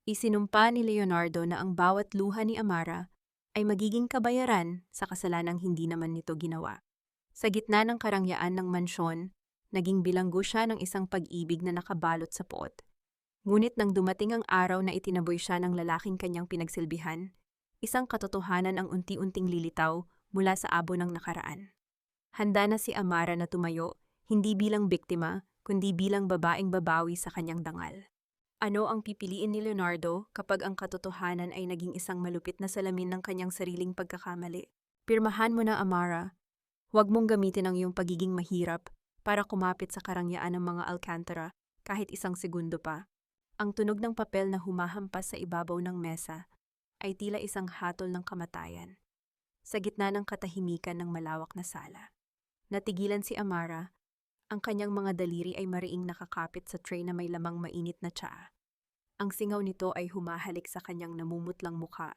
Isinumpa ni Leonardo na ang bawat luha ni Amara ay magiging kabayaran sa kasalanang hindi naman nito ginawa. Sa gitna ng karangyaan ng mansyon, naging bilanggo siya ng isang pag-ibig na nakabalot sa poot. Ngunit nang dumating ang araw na itinaboy siya ng lalaking kanyang pinagsilbihan, isang katotohanan ang unti-unting lilitaw mula sa abo ng nakaraan. Handa na si Amara na tumayo, hindi bilang biktima, kundi bilang babaeng babawi sa kanyang dangal. Ano ang pipiliin ni Leonardo kapag ang katotohanan ay naging isang malupit na salamin ng kanyang sariling pagkakamali? Pirmahan mo na, Amara. Huwag mong gamitin ang iyong pagiging mahirap para kumapit sa karangyaan ng mga Alcantara kahit isang segundo pa. Ang tunog ng papel na humahampas sa ibabaw ng mesa ay tila isang hatol ng kamatayan. Sa gitna ng katahimikan ng malawak na sala, natigilan si Amara. Ang kanyang mga daliri ay mariing nakakapit sa tray na may lamang mainit na tsaa. Ang singaw nito ay humahalik sa kanyang namumutlang mukha,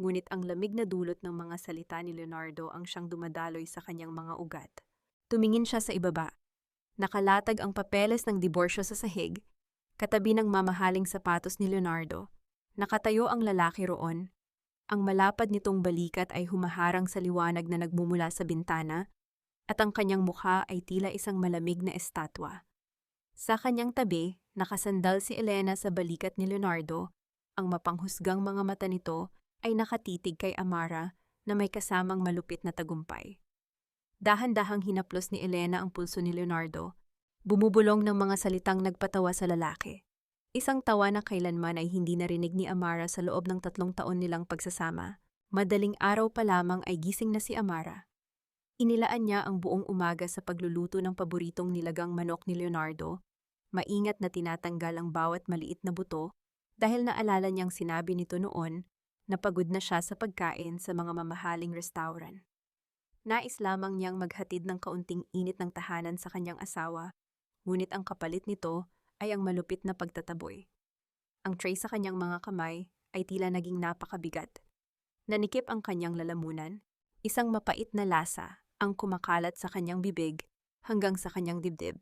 ngunit ang lamig na dulot ng mga salita ni Leonardo ang siyang dumadaloy sa kanyang mga ugat. Tumingin siya sa ibaba. Nakalatag ang papeles ng diborsyo sa sahig, katabi ng mamahaling sapatos ni Leonardo. Nakatayo ang lalaki roon. Ang malapad nitong balikat ay humaharang sa liwanag na nagmumula sa bintana, at ang kanyang mukha ay tila isang malamig na estatwa. Sa kanyang tabi, nakasandal si Elena sa balikat ni Leonardo. Ang mapanghusgang mga mata nito ay nakatitig kay Amara na may kasamang malupit na tagumpay. Dahan-dahang hinaplos ni Elena ang pulso ni Leonardo, bumubulong ng mga salitang nagpatawa sa lalaki. Isang tawa na kailanman ay hindi narinig ni Amara sa loob ng 3 taon nilang pagsasama. Madaling araw pa lamang ay gising na si Amara. Inilaan niya ang buong umaga sa pagluluto ng paboritong nilagang manok ni Leonardo, maingat na tinatanggal ang bawat maliit na buto dahil naalala niyang sinabi nito noon na pagod na siya sa pagkain sa mga mamahaling restaurant. Nais lamang niyang maghatid ng kaunting init ng tahanan sa kanyang asawa, ngunit ang kapalit nito ay ang malupit na pagtataboy. Ang tray sa kanyang mga kamay ay tila naging napakabigat. Nanikip ang kanyang lalamunan, isang mapait na lasa ang kumakalat sa kanyang bibig hanggang sa kanyang dibdib.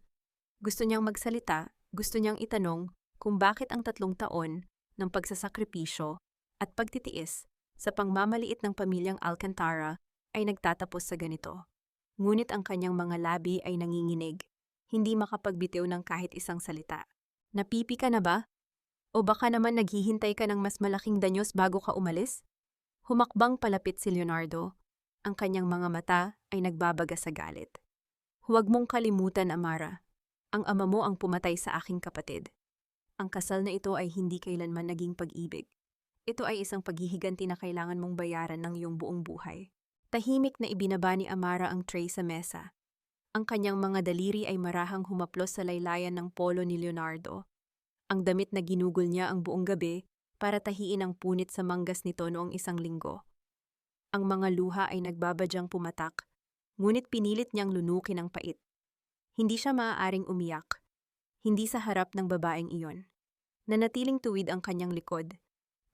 Gusto niyang magsalita, gusto niyang itanong kung bakit ang 3 taon ng pagsasakripisyo at pagtitiis sa pangmamaliit ng pamilyang Alcantara ay nagtatapos sa ganito. Ngunit ang kanyang mga labi ay nanginginig, hindi makapagbitiw ng kahit isang salita. Napipi ka na ba? O baka naman naghihintay ka ng mas malaking danyos bago ka umalis? Humakbang palapit si Leonardo. Ang kanyang mga mata ay nagbabaga sa galit. Huwag mong kalimutan, Amara. Ang ama mo ang pumatay sa aking kapatid. Ang kasal na ito ay hindi kailanman naging pag-ibig. Ito ay isang paghihiganti na kailangan mong bayaran ng iyong buong buhay. Tahimik na ibinaba ni Amara ang tray sa mesa. Ang kanyang mga daliri ay marahang humaplos sa laylayan ng polo ni Leonardo. Ang damit na ginugol niya ang buong gabi para tahiin ang punit sa manggas nito noong 1 linggo. Ang mga luha ay nagbabadyang pumatak, ngunit pinilit niyang lunukin ang pait. Hindi siya maaaring umiyak, hindi sa harap ng babaeng iyon. Nanatiling tuwid ang kanyang likod,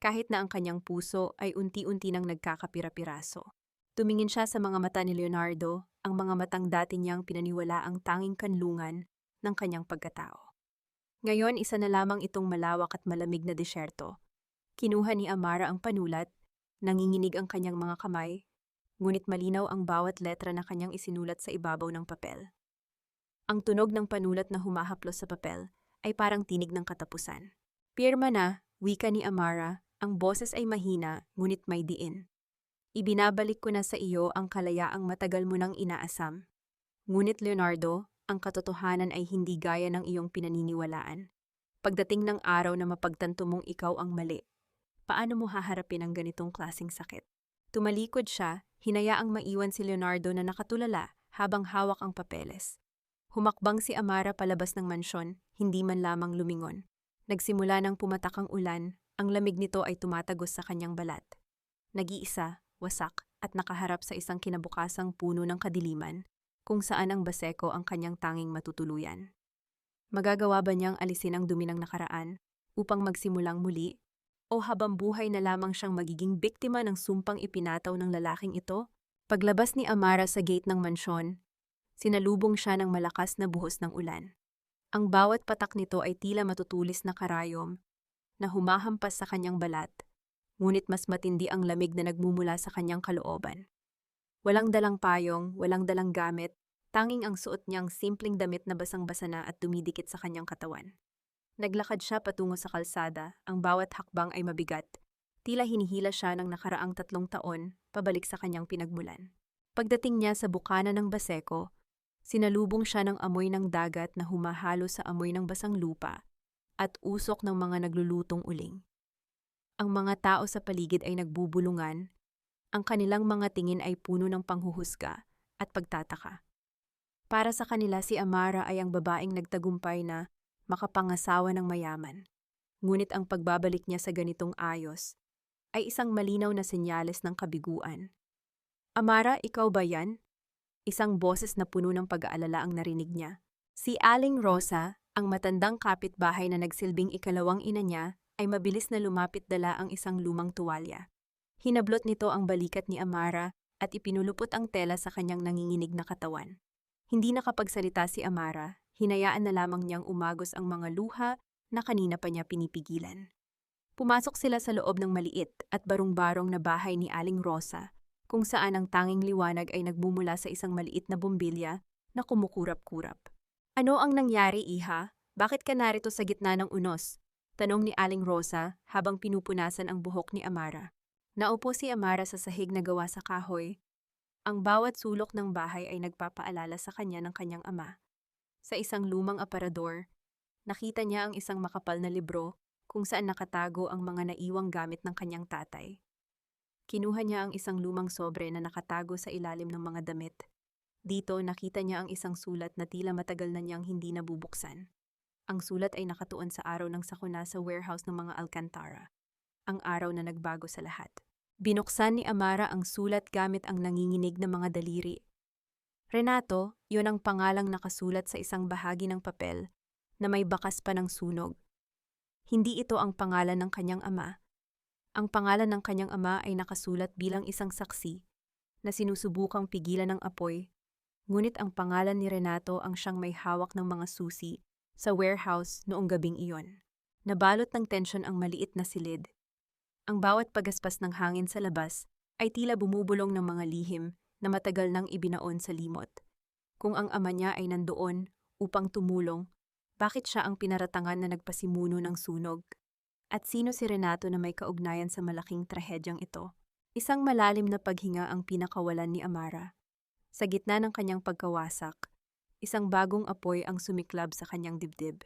kahit na ang kanyang puso ay unti-unti nang nagkakapira-piraso. Tumingin siya sa mga mata ni Leonardo, ang mga matang dati niyang pinaniwala ang tanging kanlungan ng kanyang pagkatao. Ngayon, isa na lamang itong malawak at malamig na desyerto. Kinuha ni Amara ang panulat, nanginginig ang kanyang mga kamay, ngunit malinaw ang bawat letra na kanyang isinulat sa ibabaw ng papel. Ang tunog ng panulat na humahaplos sa papel ay parang tinig ng katapusan. Pirma na, wika ni Amara, ang boses ay mahina, ngunit may diin. Ibinabalik ko na sa iyo ang kalayaang matagal mo nang inaasam. Ngunit Leonardo, ang katotohanan ay hindi gaya ng iyong pinaniniwalaan. Pagdating ng araw na mapagtanto mong ikaw ang mali, paano mo haharapin ang ganitong klaseng sakit? Tumalikod siya, hinayaang maiwan si Leonardo na nakatulala habang hawak ang papeles. Humakbang si Amara palabas ng mansyon, hindi man lamang lumingon. Nagsimula ng pumatak ang ulan, ang lamig nito ay tumatagos sa kanyang balat. Nag-iisa, wasak, at nakaharap sa isang kinabukasang puno ng kadiliman, kung saan ang baseko ang kanyang tanging matutuluyan. Magagawa ba niyang alisin ang dumi ng nakaraan upang magsimulang muli? O habang buhay na lamang siyang magiging biktima ng sumpang ipinataw ng lalaking ito? Paglabas ni Amara sa gate ng mansyon, sinalubong siya ng malakas na buhos ng ulan. Ang bawat patak nito ay tila matutulis na karayom, na humahampas sa kanyang balat, ngunit mas matindi ang lamig na nagmumula sa kanyang kalooban. Walang dalang payong, walang dalang gamit, tanging ang suot niyang simpleng damit na basang-basa na at dumidikit sa kanyang katawan. Naglakad siya patungo sa kalsada, ang bawat hakbang ay mabigat. Tila hinihila siya ng nakaraang 3 taon, pabalik sa kanyang pinagmulan. Pagdating niya sa bukana ng Baseco, sinalubong siya ng amoy ng dagat na humahalo sa amoy ng basang lupa at usok ng mga naglulutong uling. Ang mga tao sa paligid ay nagbubulungan, ang kanilang mga tingin ay puno ng panghuhusga at pagtataka. Para sa kanila si Amara ay ang babaeng nagtagumpay na makapangasawa ng mayaman. Ngunit ang pagbabalik niya sa ganitong ayos ay isang malinaw na senyales ng kabiguan. Amara, ikaw ba yan? Isang boses na puno ng pag-aalala ang narinig niya. Si Aling Rosa, ang matandang kapitbahay na nagsilbing ikalawang ina niya, ay mabilis na lumapit dala ang isang lumang tuwalya. Hinablot nito ang balikat ni Amara at ipinulupot ang tela sa kanyang nanginginig na katawan. Hindi nakapagsalita si Amara, hinayaan na lamang niyang umagos ang mga luha na kanina pa niya pinipigilan. Pumasok sila sa loob ng maliit at barong-barong na bahay ni Aling Rosa, kung saan ang tanging liwanag ay nagmumula sa isang maliit na bombilya na kumukurap-kurap. Ano ang nangyari, iha? Bakit ka narito sa gitna ng unos? Tanong ni Aling Rosa habang pinupunasan ang buhok ni Amara. Naupo si Amara sa sahig na gawa sa kahoy. Ang bawat sulok ng bahay ay nagpapaalala sa kanya ng kanyang ama. Sa isang lumang aparador, nakita niya ang isang makapal na libro kung saan nakatago ang mga naiwang gamit ng kanyang tatay. Kinuha niya ang isang lumang sobre na nakatago sa ilalim ng mga damit. Dito nakita niya ang isang sulat na tila matagal na niyang hindi nabubuksan. Ang sulat ay nakatuon sa araw ng sakuna sa warehouse ng mga Alcantara. Ang araw na nagbago sa lahat. Binuksan ni Amara ang sulat gamit ang nanginginig na mga daliri. Renato, yun ang pangalang nakasulat sa isang bahagi ng papel na may bakas pa ng sunog. Hindi ito ang pangalan ng kanyang ama. Ang pangalan ng kanyang ama ay nakasulat bilang isang saksi na sinusubukang pigilan ng apoy, ngunit ang pangalan ni Renato ang siyang may hawak ng mga susi sa warehouse noong gabing iyon. Nabalot ng tensyon ang maliit na silid. Ang bawat pagaspas ng hangin sa labas ay tila bumubulong ng mga lihim na matagal nang ibinaon sa limot. Kung ang ama niya ay nandoon upang tumulong, bakit siya ang pinaratangan na nagpasimuno ng sunog? At sino si Renato na may kaugnayan sa malaking trahedyang ito? Isang malalim na paghinga ang pinakawalan ni Amara. Sa gitna ng kanyang pagkawasak, isang bagong apoy ang sumiklab sa kanyang dibdib.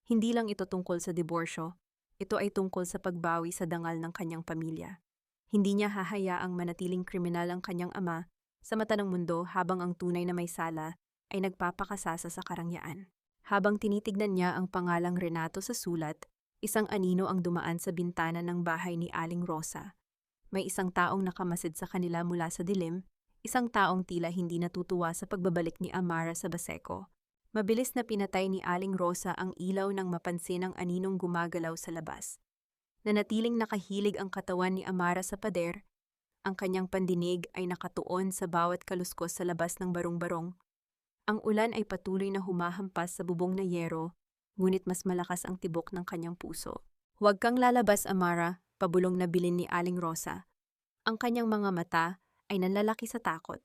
Hindi lang ito tungkol sa diborsyo, ito ay tungkol sa pagbawi sa dangal ng kanyang pamilya. Hindi niya hahayaang manatiling kriminal ang kanyang ama sa mata ng mundo habang ang tunay na may sala ay nagpapakasasa sa karangyaan. Habang tinitignan niya ang pangalang Renato sa sulat, isang anino ang dumaan sa bintana ng bahay ni Aling Rosa. May isang taong nakamasid sa kanila mula sa dilim, isang taong tila hindi natutuwa sa pagbabalik ni Amara sa Baseco. Mabilis na pinatay ni Aling Rosa ang ilaw nang mapansin ang aninong gumagalaw sa labas. Nanatiling nakahilig ang katawan ni Amara sa pader, ang kanyang pandinig ay nakatuon sa bawat kaluskos sa labas ng barong-barong. Ang ulan ay patuloy na humahampas sa bubong na yero, ngunit mas malakas ang tibok ng kanyang puso. Huwag kang lalabas, Amara, pabulong na bilin ni Aling Rosa. Ang kanyang mga mata ay nanlalaki sa takot.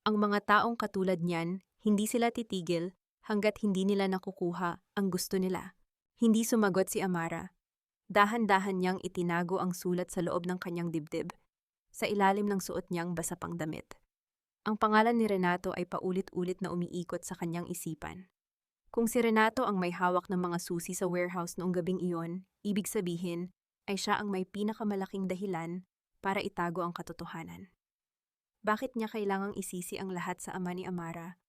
Ang mga taong katulad niyan, hindi sila titigil hanggat hindi nila nakukuha ang gusto nila. Hindi sumagot si Amara. Dahan-dahan niyang itinago ang sulat sa loob ng kanyang dibdib, sa ilalim ng suot niyang basa pang damit. Ang pangalan ni Renato ay paulit-ulit na umiikot sa kanyang isipan. Kung si Renato ang may hawak ng mga susi sa warehouse noong gabing iyon, ibig sabihin ay siya ang may pinakamalaking dahilan para itago ang katotohanan. Bakit niya kailangang isisi ang lahat sa ama ni Amara?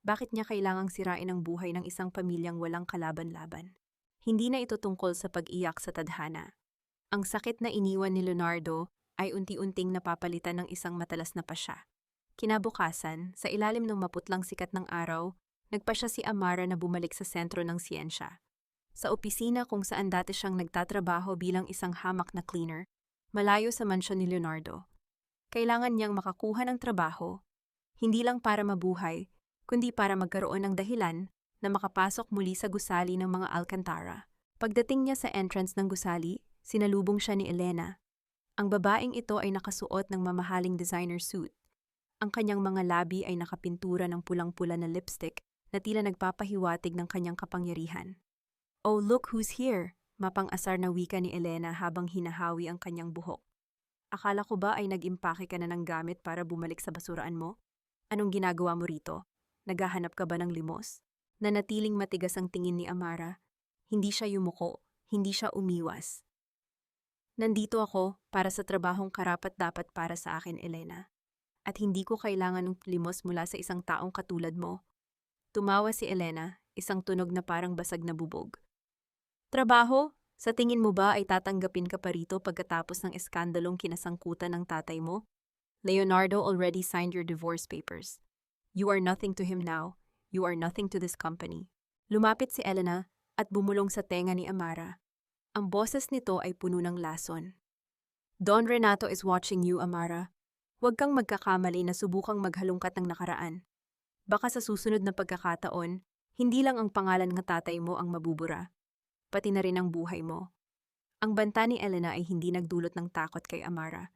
Bakit niya kailangang sirain ang buhay ng isang pamilyang walang kalaban-laban? Hindi na ito tungkol sa pag-iyak sa tadhana. Ang sakit na iniwan ni Leonardo ay unti-unting napapalitan ng isang matalas na pasya. Kinabukasan, sa ilalim ng maputlang sikat ng araw, nagpasya si Amara na bumalik sa sentro ng siyensya. Sa opisina kung saan dati siyang nagtatrabaho bilang isang hamak na cleaner, malayo sa mansyon ni Leonardo. Kailangan niyang makakuha ng trabaho, hindi lang para mabuhay, kundi para magkaroon ng dahilan na makapasok muli sa gusali ng mga Alcantara. Pagdating niya sa entrance ng gusali, sinalubong siya ni Elena. Ang babaeng ito ay nakasuot ng mamahaling designer suit. Ang kanyang mga labi ay nakapintura ng pulang-pula na lipstick na tila nagpapahiwatig ng kanyang kapangyarihan. "Oh, look who's here!" Mapang-asar na wika ni Elena habang hinahawi ang kanyang buhok. "Akala ko ba ay nag-impake ka na ng gamit para bumalik sa basuraan mo? Anong ginagawa mo rito? Naghahanap ka ba ng limos?" Nanatiling matigas ang tingin ni Amara. Hindi siya yumuko, hindi siya umiwas. "Nandito ako para sa trabahong karapat-dapat para sa akin, Elena. At hindi ko kailangan ng limos mula sa isang taong katulad mo." Tumawa si Elena, isang tunog na parang basag na bubog. "Trabaho? Sa tingin mo ba ay tatanggapin ka pa rito pagkatapos ng eskandalong kinasangkutan ng tatay mo? Leonardo already signed your divorce papers. You are nothing to him now. You are nothing to this company." Lumapit si Elena at bumulong sa tenga ni Amara. Ang boses nito ay puno ng lason. "Don Renato is watching you, Amara. Huwag kang magkakamali na subukang maghalungkat ng nakaraan. Baka sa susunod na pagkakataon, hindi lang ang pangalan ng tatay mo ang mabubura, pati na rin ang buhay mo." Ang banta ni Elena ay hindi nagdulot ng takot kay Amara.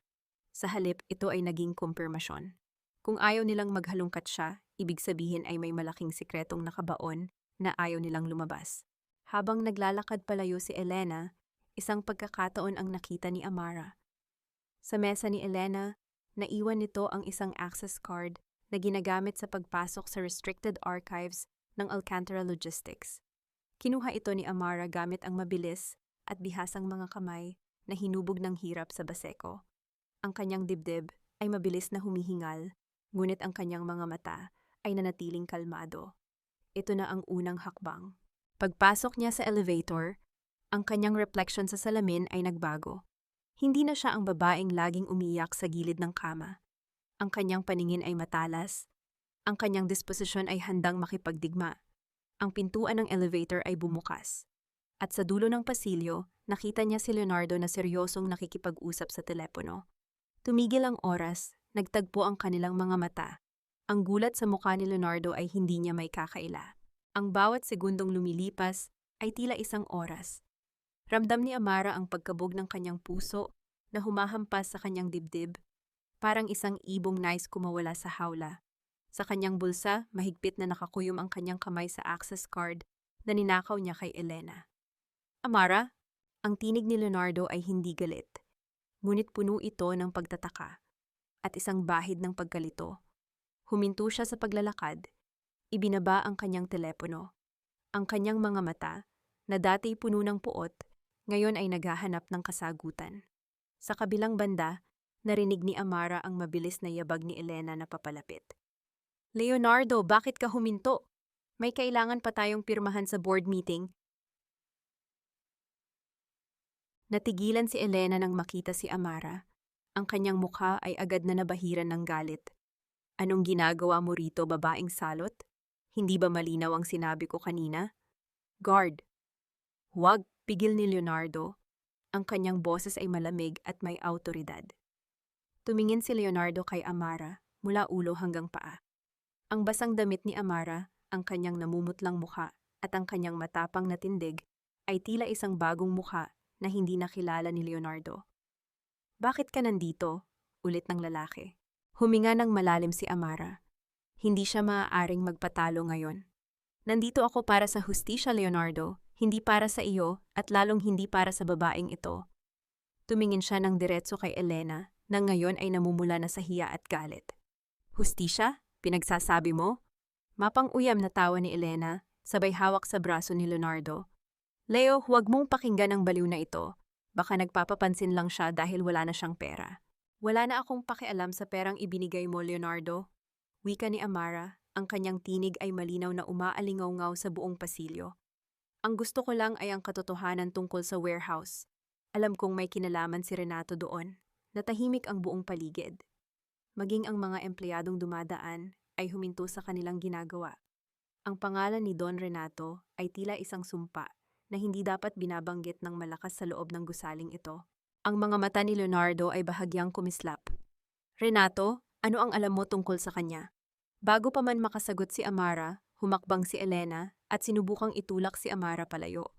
Sa halip, ito ay naging kumpirmasyon. Kung ayaw nilang maghalungkat siya, ibig sabihin ay may malaking sikretong nakabaon na ayaw nilang lumabas. Habang naglalakad palayo si Elena, isang pagkakataon ang nakita ni Amara. Sa mesa ni Elena, naiwan nito ang isang access card na ginagamit sa pagpasok sa restricted archives ng Alcantara Logistics. Kinuha ito ni Amara gamit ang mabilis at bihasang mga kamay na hinubog ng hirap sa baseko. Ang kanyang dibdib ay mabilis na humihingal, ngunit ang kanyang mga mata ay nanatiling kalmado. Ito na ang unang hakbang. Pagpasok niya sa elevator, ang kanyang reflection sa salamin ay nagbago. Hindi na siya ang babaeng laging umiiyak sa gilid ng kama. Ang kanyang paningin ay matalas. Ang kanyang disposisyon ay handang makipagdigma. Ang pintuan ng elevator ay bumukas. At sa dulo ng pasilyo, nakita niya si Leonardo na seryosong nakikipag-usap sa telepono. Tumigil ang oras, nagtagpo ang kanilang mga mata. Ang gulat sa mukha ni Leonardo ay hindi niya may kakaila. Ang bawat segundong lumilipas ay tila isang oras. Ramdam ni Amara ang pagkabog ng kanyang puso na humahampas sa kanyang dibdib, parang isang ibong nais kumawala sa hawla. Sa kanyang bulsa, mahigpit na nakakuyom ang kanyang kamay sa access card na ninakaw niya kay Elena. "Amara?" Ang tinig ni Leonardo ay hindi galit, ngunit puno ito ng pagtataka at isang bahid ng pagkalito. Huminto siya sa paglalakad. Ibinaba ang kanyang telepono. Ang kanyang mga mata, na dati puno ng puot, ngayon ay naghahanap ng kasagutan. Sa kabilang banda, narinig ni Amara ang mabilis na yabag ni Elena na papalapit. "Leonardo, bakit ka huminto? May kailangan pa tayong pirmahan sa board meeting." Natigilan si Elena nang makita si Amara. Ang kanyang mukha ay agad na nabahiran ng galit. "Anong ginagawa mo rito, babaeng salot? Hindi ba malinaw ang sinabi ko kanina?" "Guard!" "Huwag!" Pigil ni Leonardo. Ang kanyang boses ay malamig at may awtoridad. Tumingin si Leonardo kay Amara mula ulo hanggang paa. Ang basang damit ni Amara, ang kanyang namumutlang mukha at ang kanyang matapang na tindig ay tila isang bagong mukha na hindi nakilala ni Leonardo. "Bakit ka nandito?" Ulit ng lalaki. Huminga ng malalim si Amara. Hindi siya maaaring magpatalo ngayon. "Nandito ako para sa hustisya, Leonardo, hindi para sa iyo at lalong hindi para sa babaeng ito." Tumingin siya ng diretso kay Elena na ngayon ay namumula na sa hiya at galit. "Hustisya? Pinagsasabi mo?" Mapang-uyam na tawa ni Elena, sabay hawak sa braso ni Leonardo. "Leo, huwag mong pakinggan ang baliw na ito. Baka nagpapapansin lang siya dahil wala na siyang pera." "Wala na akong pakialam sa perang ibinigay mo, Leonardo." Wika ni Amara, ang kanyang tinig ay malinaw na umaalingaw-ngaw sa buong pasilyo. "Ang gusto ko lang ay ang katotohanan tungkol sa warehouse. Alam kong may kinalaman si Renato doon." Natahimik ang buong paligid. Maging ang mga empleyadong dumadaan ay huminto sa kanilang ginagawa. Ang pangalan ni Don Renato ay tila isang sumpa na hindi dapat binabanggit ng malakas sa loob ng gusaling ito. Ang mga mata ni Leonardo ay bahagyang kumislap. "Renato, ano ang alam mo tungkol sa kanya?" Bago pa man makasagot si Amara, humakbang si Elena at sinubukang itulak si Amara palayo.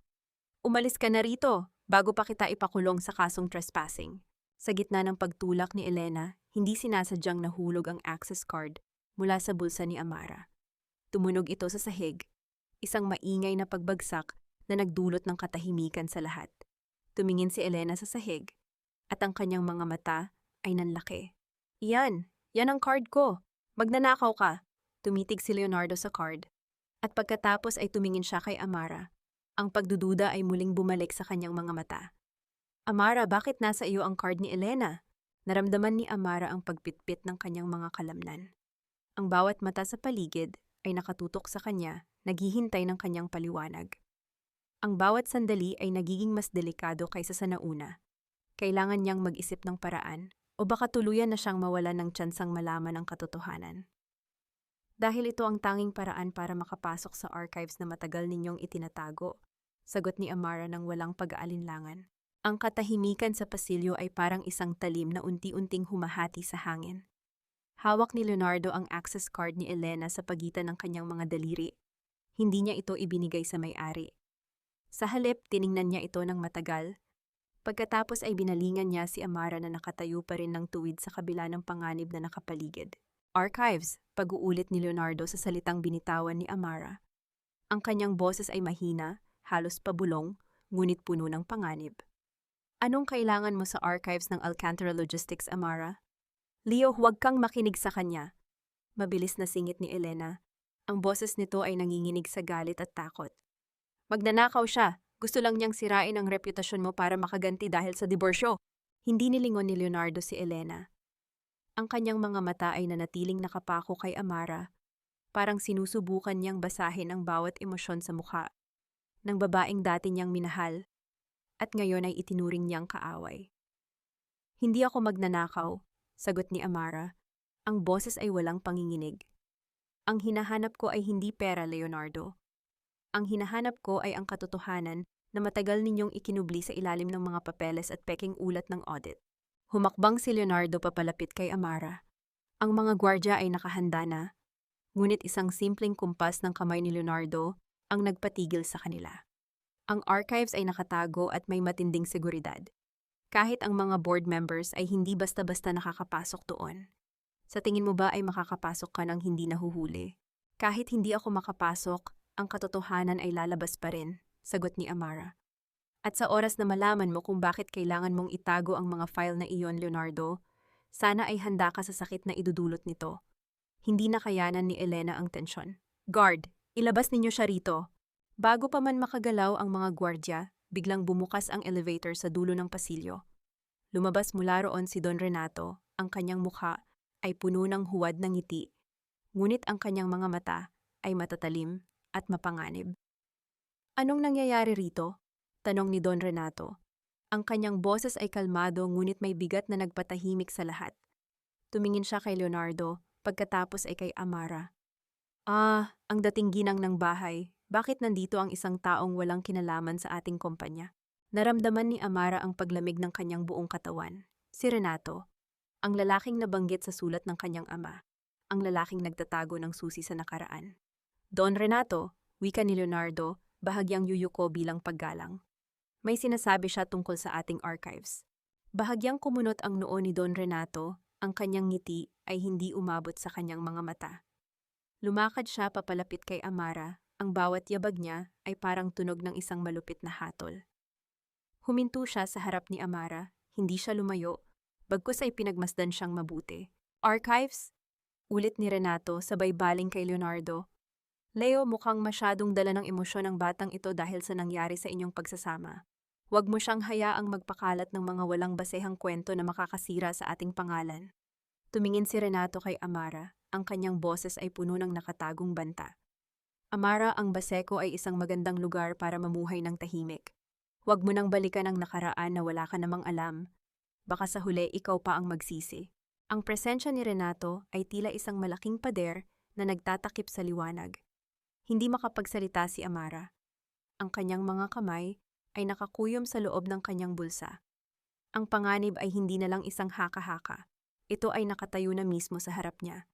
Umalis ka na rito, bago pa kita ipakulong sa kasong trespassing. Sa gitna ng pagtulak ni Elena, hindi sinasadyang nahulog ang access card mula sa bulsa ni Amara. Tumunog ito sa sahig, isang maingay na pagbagsak na nagdulot ng katahimikan sa lahat. Tumingin si Elena sa sahig, at ang kanyang mga mata ay nanlaki. Yan ang card ko. Magnanakaw ka. Tumitig si Leonardo sa card. At pagkatapos ay tumingin siya kay Amara. Ang pagdududa ay muling bumalik sa kanyang mga mata. Amara, bakit nasa iyo ang card ni Elena? Naramdaman ni Amara ang pagpitpit ng kanyang mga kalamnan. Ang bawat mata sa paligid ay nakatutok sa kanya, naghihintay ng kanyang paliwanag. Ang bawat sandali ay nagiging mas delikado kaysa sa nauna. Kailangan niyang mag-isip ng paraan, o baka tuluyan na siyang mawalan ng tsansang malaman ang katotohanan. Dahil ito ang tanging paraan para makapasok sa archives na matagal ninyong itinatago, sagot ni Amara ng walang pag-aalinlangan. Ang katahimikan sa pasilyo ay parang isang talim na unti-unting humahati sa hangin. Hawak ni Leonardo ang access card ni Elena sa pagitan ng kanyang mga daliri. Hindi niya ito ibinigay sa may-ari. Sa halip, tiningnan niya ito ng matagal. Pagkatapos ay binalingan niya si Amara na nakatayo pa rin ng tuwid sa kabila ng panganib na nakapaligid. Archives, pag-uulit ni Leonardo sa salitang binitawan ni Amara. Ang kanyang boses ay mahina, halos pabulong, ngunit puno ng panganib. Anong kailangan mo sa archives ng Alcantara Logistics, Amara? Leo, huwag kang makinig sa kanya. Mabilis na singit ni Elena. Ang boses nito ay nanginginig sa galit at takot. Magnanakaw siya. Gusto lang niyang sirain ang reputasyon mo para makaganti dahil sa diborsyo. Hindi nilingon ni Leonardo si Elena. Ang kanyang mga mata ay nanatiling nakapako kay Amara. Parang sinusubukan niyang basahin ang bawat emosyon sa mukha ng babaeng dati niyang minahal at ngayon ay itinuring niyang kaaway. Hindi ako magnanakaw, sagot ni Amara. Ang boses ay walang panginginig. Ang hinahanap ko ay hindi pera, Leonardo. Ang hinahanap ko ay ang katotohanan na matagal ninyong ikinubli sa ilalim ng mga papeles at peking ulat ng audit. Humakbang si Leonardo papalapit kay Amara. Ang mga gwardya ay nakahanda na, ngunit isang simpleng kumpas ng kamay ni Leonardo ang nagpatigil sa kanila. Ang archives ay nakatago at may matinding seguridad. Kahit ang mga board members ay hindi basta-basta nakakapasok doon. Sa tingin mo ba ay makakapasok ka ng hindi nahuhuli? Kahit hindi ako makapasok, ang katotohanan ay lalabas pa rin, sagot ni Amara. At sa oras na malaman mo kung bakit kailangan mong itago ang mga file na iyon, Leonardo, sana ay handa ka sa sakit na idudulot nito. Hindi na kayanan ni Elena ang tensyon. Guard, ilabas ninyo siya rito. Bago pa man makagalaw ang mga gwardya, biglang bumukas ang elevator sa dulo ng pasilyo. Lumabas mula roon si Don Renato, ang kanyang mukha ay puno ng huwad ng ngiti, ngunit ang kanyang mga mata ay matatalim at mapanganib. Anong nangyayari rito? Tanong ni Don Renato. Ang kanyang boses ay kalmado ngunit may bigat na nagpatahimik sa lahat. Tumingin siya kay Leonardo, pagkatapos ay kay Amara. Ang dating ginang ng bahay. Bakit nandito ang isang taong walang kinalaman sa ating kumpanya? Naramdaman ni Amara ang paglamig ng kanyang buong katawan. Si Renato, ang lalaking nabanggit sa sulat ng kanyang ama. Ang lalaking nagtatago ng susi sa nakaraan. Don Renato, wika ni Leonardo, bahagyang yuyuko bilang paggalang. May sinasabi siya tungkol sa ating archives. Bahagyang kumunot ang noo ni Don Renato, ang kanyang ngiti ay hindi umabot sa kanyang mga mata. Lumakad siya papalapit kay Amara, ang bawat yabag niya ay parang tunog ng isang malupit na hatol. Huminto siya sa harap ni Amara, hindi siya lumayo, bagkus ay pinagmasdan siyang mabuti. Archives? Ulit ni Renato sabay baling kay Leonardo. Leo, mukhang masyadong dala ng emosyon ang batang ito dahil sa nangyari sa inyong pagsasama. Huwag mo siyang hayaang magpakalat ng mga walang basehang kwento na makakasira sa ating pangalan. Tumingin si Renato kay Amara, ang kanyang boses ay puno ng nakatagong banta. Amara, ang Baseco ay isang magandang lugar para mamuhay ng tahimik. Huwag mo nang balikan ang nakaraan na wala ka namang alam. Baka sa huli ikaw pa ang magsisi. Ang presensya ni Renato ay tila isang malaking pader na nagtatakip sa liwanag. Hindi makapagsalita si Amara. Ang kanyang mga kamay ay nakakuyom sa loob ng kanyang bulsa. Ang panganib ay hindi na lang isang haka-haka. Ito ay nakatayo na mismo sa harap niya.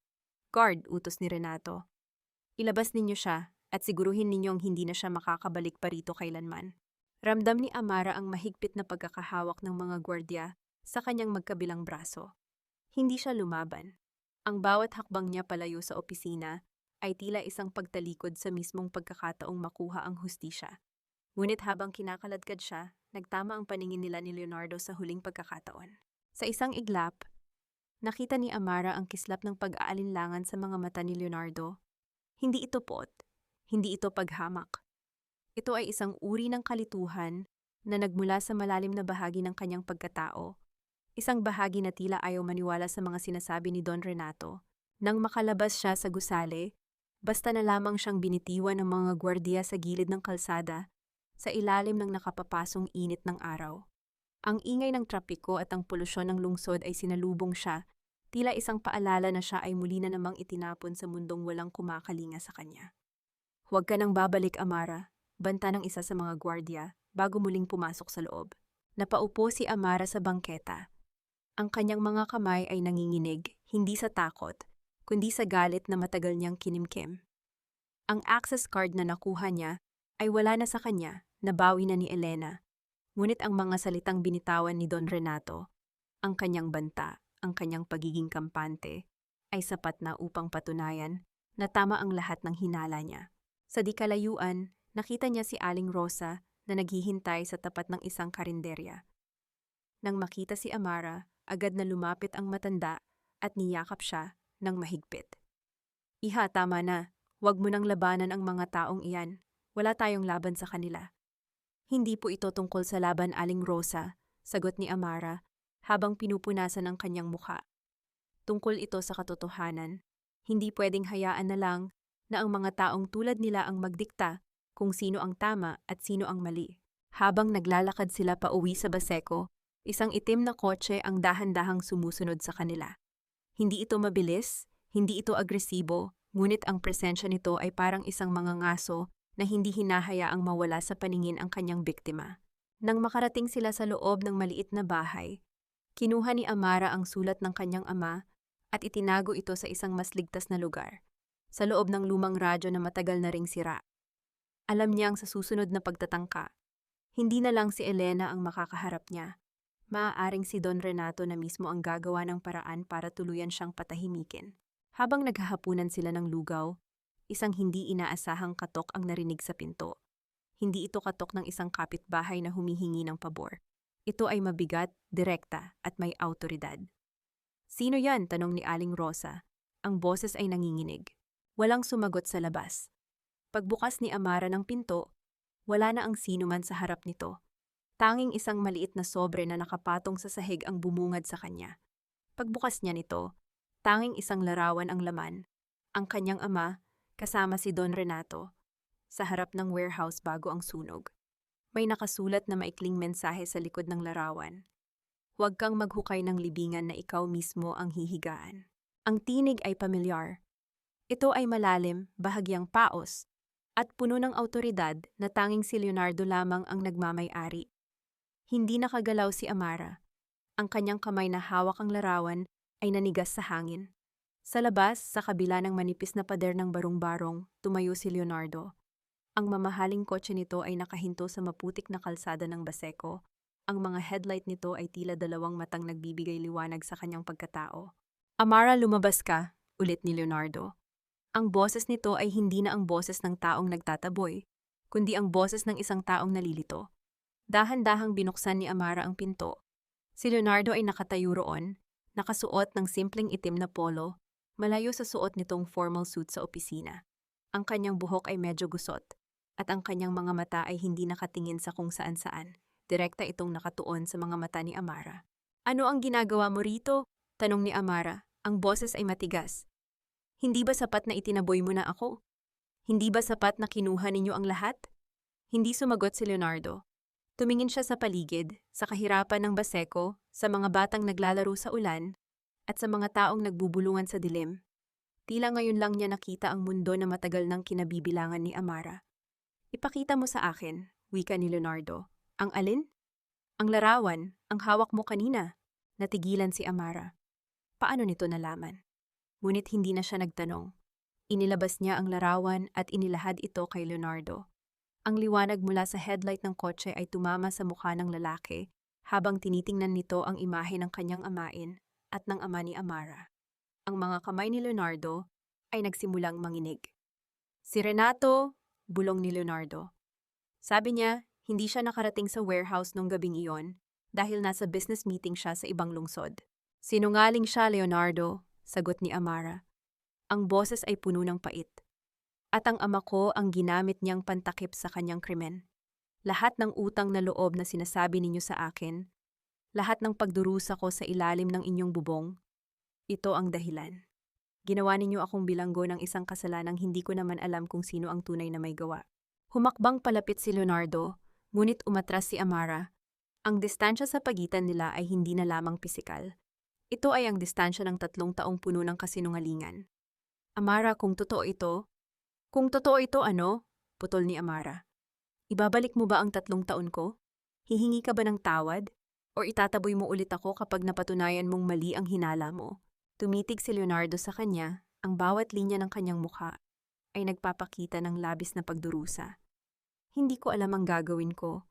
Guard, utos ni Renato. Ilabas ninyo siya at siguruhin ninyong hindi na siya makakabalik pa rito kailanman. Ramdam ni Amara ang mahigpit na pagkakahawak ng mga gwardya sa kanyang magkabilang braso. Hindi siya lumaban. Ang bawat hakbang niya palayo sa opisina ay tila isang pagtalikod sa mismong pagkakataong makuha ang hustisya. Ngunit habang kinakaladkad siya, nagtama ang paningin nila ni Leonardo sa huling pagkakataon. Sa isang iglap, nakita ni Amara ang kislap ng pag-aalinlangan sa mga mata ni Leonardo. Hindi ito pot, hindi ito paghamak. Ito ay isang uri ng kalituhan na nagmula sa malalim na bahagi ng kanyang pagkatao. Isang bahagi na tila ayaw maniwala sa mga sinasabi ni Don Renato. Nang makalabas siya sa gusali, basta na lamang siyang binitiwan ng mga gwardiya sa gilid ng kalsada, sa ilalim ng nakapapasong init ng araw. Ang ingay ng trapiko at ang polusyon ng lungsod ay sinalubong siya, tila isang paalala na siya ay muli na namang itinapon sa mundong walang kumakalinga sa kanya. "Huwag ka nang babalik, Amara," banta ng isa sa mga gwardiya bago muling pumasok sa loob. Napaupo si Amara sa bangketa. Ang kanyang mga kamay ay nanginginig, hindi sa takot, kundi sa galit na matagal niyang kinimkim. Ang access card na nakuha niya ay wala na sa kanya, nabawi na ni Elena. Ngunit ang mga salitang binitawan ni Don Renato, ang kanyang banta, ang kanyang pagiging kampante, ay sapat na upang patunayan na tama ang lahat ng hinala niya. Sa di kalayuan, nakita niya si Aling Rosa na naghihintay sa tapat ng isang karinderya. Nang makita si Amara, agad na lumapit ang matanda at niyakap siya ng mahigpit. "Iha, tama na. Huwag mo nang labanan ang mga taong iyan. Wala tayong laban sa kanila." "Hindi po ito tungkol sa laban, Aling Rosa," sagot ni Amara habang pinupunasan ang kanyang mukha. "Tungkol ito sa katotohanan. Hindi pwedeng hayaan na lang na ang mga taong tulad nila ang magdikta kung sino ang tama at sino ang mali." Habang naglalakad sila pauwi sa Baseco, isang itim na kotse ang dahan-dahang sumusunod sa kanila. Hindi ito mabilis, hindi ito agresibo, ngunit ang presensya nito ay parang isang mangangaso na hindi hinahayaang mawala sa paningin ang kanyang biktima. Nang makarating sila sa loob ng maliit na bahay, kinuha ni Amara ang sulat ng kanyang ama at itinago ito sa isang mas ligtas na lugar, sa loob ng lumang radyo na matagal na ring sira. Alam niyang sa susunod na pagtatangka, hindi na lang si Elena ang makakaharap niya. Maaaring si Don Renato na mismo ang gagawa ng paraan para tuluyan siyang patahimikin. Habang naghahapunan sila ng lugaw, isang hindi inaasahang katok ang narinig sa pinto. Hindi ito katok ng isang kapitbahay na humihingi ng pabor. Ito ay mabigat, direkta, at may awtoridad. "Sino yan?" tanong ni Aling Rosa. Ang boses ay nanginginig. Walang sumagot sa labas. Pagbukas ni Amara ng pinto, wala na ang sino man sa harap nito. Tanging isang maliit na sobre na nakapatong sa sahig ang bumungad sa kanya. Pagbukas niya nito, tanging isang larawan ang laman. Ang kanyang ama, kasama si Don Renato, sa harap ng warehouse bago ang sunog. May nakasulat na maikling mensahe sa likod ng larawan. "Huwag kang maghukay ng libingan na ikaw mismo ang hihigaan." Ang tinig ay pamilyar. Ito ay malalim, bahagyang paos, at puno ng awtoridad na tanging si Leonardo lamang ang nagmamay-ari. Hindi nakagalaw si Amara. Ang kanyang kamay na hawak ang larawan ay nanigas sa hangin. Sa labas, sa kabila ng manipis na pader ng barong-barong, tumayo si Leonardo. Ang mamahaling kotse nito ay nakahinto sa maputik na kalsada ng Baseco. Ang mga headlight nito ay tila dalawang matang nagbibigay liwanag sa kanyang pagkatao. "Amara, lumabas ka," ulit ni Leonardo. Ang boses nito ay hindi na ang boses ng taong nagtataboy, kundi ang boses ng isang taong nalilito. Dahan-dahang binuksan ni Amara ang pinto. Si Leonardo ay nakatayo roon, nakasuot ng simpleng itim na polo, malayo sa suot nitong formal suit sa opisina. Ang kanyang buhok ay medyo gusot, at ang kanyang mga mata ay hindi nakatingin sa kung saan-saan. Direkta itong nakatuon sa mga mata ni Amara. "Ano ang ginagawa mo rito?" tanong ni Amara. Ang boses ay matigas. "Hindi ba sapat na itinaboy mo na ako? Hindi ba sapat na kinuha ninyo ang lahat?" Hindi sumagot si Leonardo. Tumingin siya sa paligid, sa kahirapan ng Baseco, sa mga batang naglalaro sa ulan, at sa mga taong nagbubulungan sa dilim. Tila ngayon lang niya nakita ang mundo na matagal nang kinabibilangan ni Amara. "Ipakita mo sa akin," wika ni Leonardo. "Ang alin?" "Ang larawan, ang hawak mo kanina." Natigilan si Amara. Paano nito nalaman? Ngunit hindi na siya nagtanong. Inilabas niya ang larawan at inilahad ito kay Leonardo. Ang liwanag mula sa headlight ng kotse ay tumama sa mukha ng lalaki habang tinitingnan nito ang imahe ng kanyang amain at ng ama ni Amara. Ang mga kamay ni Leonardo ay nagsimulang manginig. Si Renato, bulong ni Leonardo. Sabi niya, hindi siya nakarating sa warehouse nung gabing iyon dahil nasa business meeting siya sa ibang lungsod. Sinungaling siya, Leonardo, sagot ni Amara. Ang boses ay puno ng pait. At ang ama ko ang ginamit niyang pantakip sa kanyang krimen. Lahat ng utang na loob na sinasabi ninyo sa akin, lahat ng pagdurusa ko sa ilalim ng inyong bubong, ito ang dahilan. Ginawa ninyo akong bilanggo ng isang kasalanang hindi ko naman alam kung sino ang tunay na may gawa. Humakbang palapit si Leonardo, ngunit umatras si Amara. Ang distansya sa pagitan nila ay hindi na lamang pisikal. Ito ay ang distansya ng 3 taong puno ng kasinungalingan. Amara, kung totoo ito ano? Putol ni Amara. Ibabalik mo ba ang 3 taon ko? Hihingi ka ba ng tawad? O itataboy mo ulit ako kapag napatunayan mong mali ang hinala mo? Tumitig si Leonardo sa kanya, ang bawat linya ng kanyang mukha ay nagpapakita ng labis na pagdurusa. Hindi ko alam ang gagawin ko.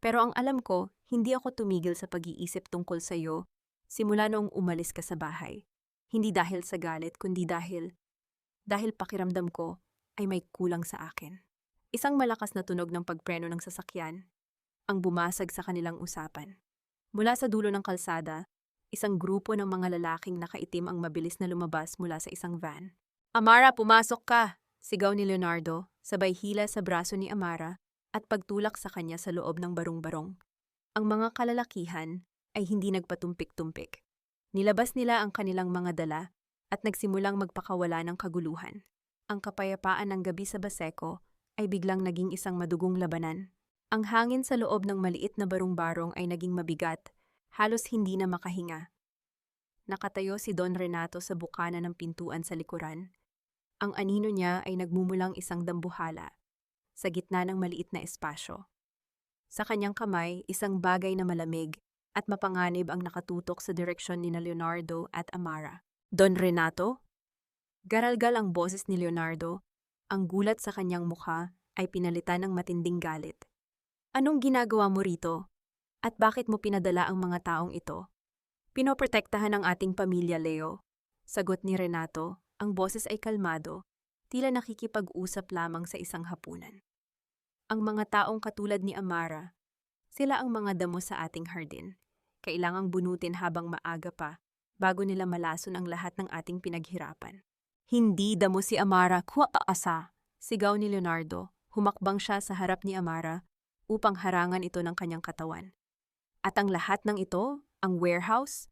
Pero ang alam ko, hindi ako tumigil sa pag-iisip tungkol sa iyo simula noong umalis ka sa bahay. Hindi dahil sa galit, kundi dahil pakiramdam ko ay may kulang sa akin. Isang malakas na tunog ng pagpreno ng sasakyan ang bumasag sa kanilang usapan. Mula sa dulo ng kalsada, isang grupo ng mga lalaking nakaitim ang mabilis na lumabas mula sa isang van. Amara, pumasok ka! Sigaw ni Leonardo, sabay hila sa braso ni Amara at pagtulak sa kanya sa loob ng barong-barong. Ang mga kalalakihan ay hindi nagpatumpik-tumpik. Nilabas nila ang kanilang mga dala at nagsimulang magpakawala ng kaguluhan. Ang kapayapaan ng gabi sa Baseco ay biglang naging isang madugong labanan. Ang hangin sa loob ng maliit na barong-barong ay naging mabigat, halos hindi na makahinga. Nakatayo si Don Renato sa bukana ng pintuan sa likuran. Ang anino niya ay nagmumulang isang dambuhala sa gitna ng maliit na espasyo. Sa kanyang kamay, isang bagay na malamig at mapanganib ang nakatutok sa direksyon ni Leonardo at Amara. Don Renato? Garalgal ang boses ni Leonardo. Ang gulat sa kanyang mukha ay pinalitan ng matinding galit. Anong ginagawa mo rito? At bakit mo pinadala ang mga taong ito? Pinoprotektahan ang ating pamilya, Leo. Sagot ni Renato, ang boses ay kalmado, tila nakikipag-usap lamang sa isang hapunan. Ang mga taong katulad ni Amara, sila ang mga damo sa ating hardin. Kailangang bunutin habang maaga pa, bago nila malason ang lahat ng ating pinaghirapan. Hindi damo si Amara, kuwaasa, sigaw ni Leonardo. Humakbang siya sa harap ni Amara upang harangan ito ng kanyang katawan. At ang lahat ng ito, ang warehouse,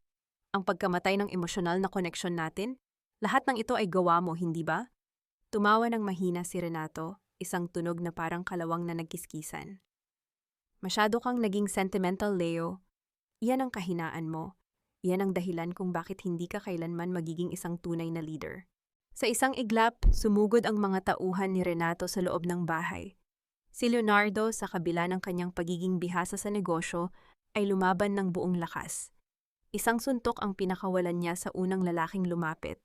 ang pagkamatay ng emosyonal na koneksyon natin, lahat ng ito ay gawa mo, hindi ba? Tumawa ng mahina si Renato, isang tunog na parang kalawang na nagkiskisan. Masyado kang naging sentimental, Leo. Iyan ang kahinaan mo. Iyan ang dahilan kung bakit hindi ka kailanman magiging isang tunay na leader. Sa isang iglap, sumugod ang mga tauhan ni Renato sa loob ng bahay. Si Leonardo, sa kabila ng kanyang pagiging bihasa sa negosyo, ay lumaban ng buong lakas. Isang suntok ang pinakawalan niya sa unang lalaking lumapit.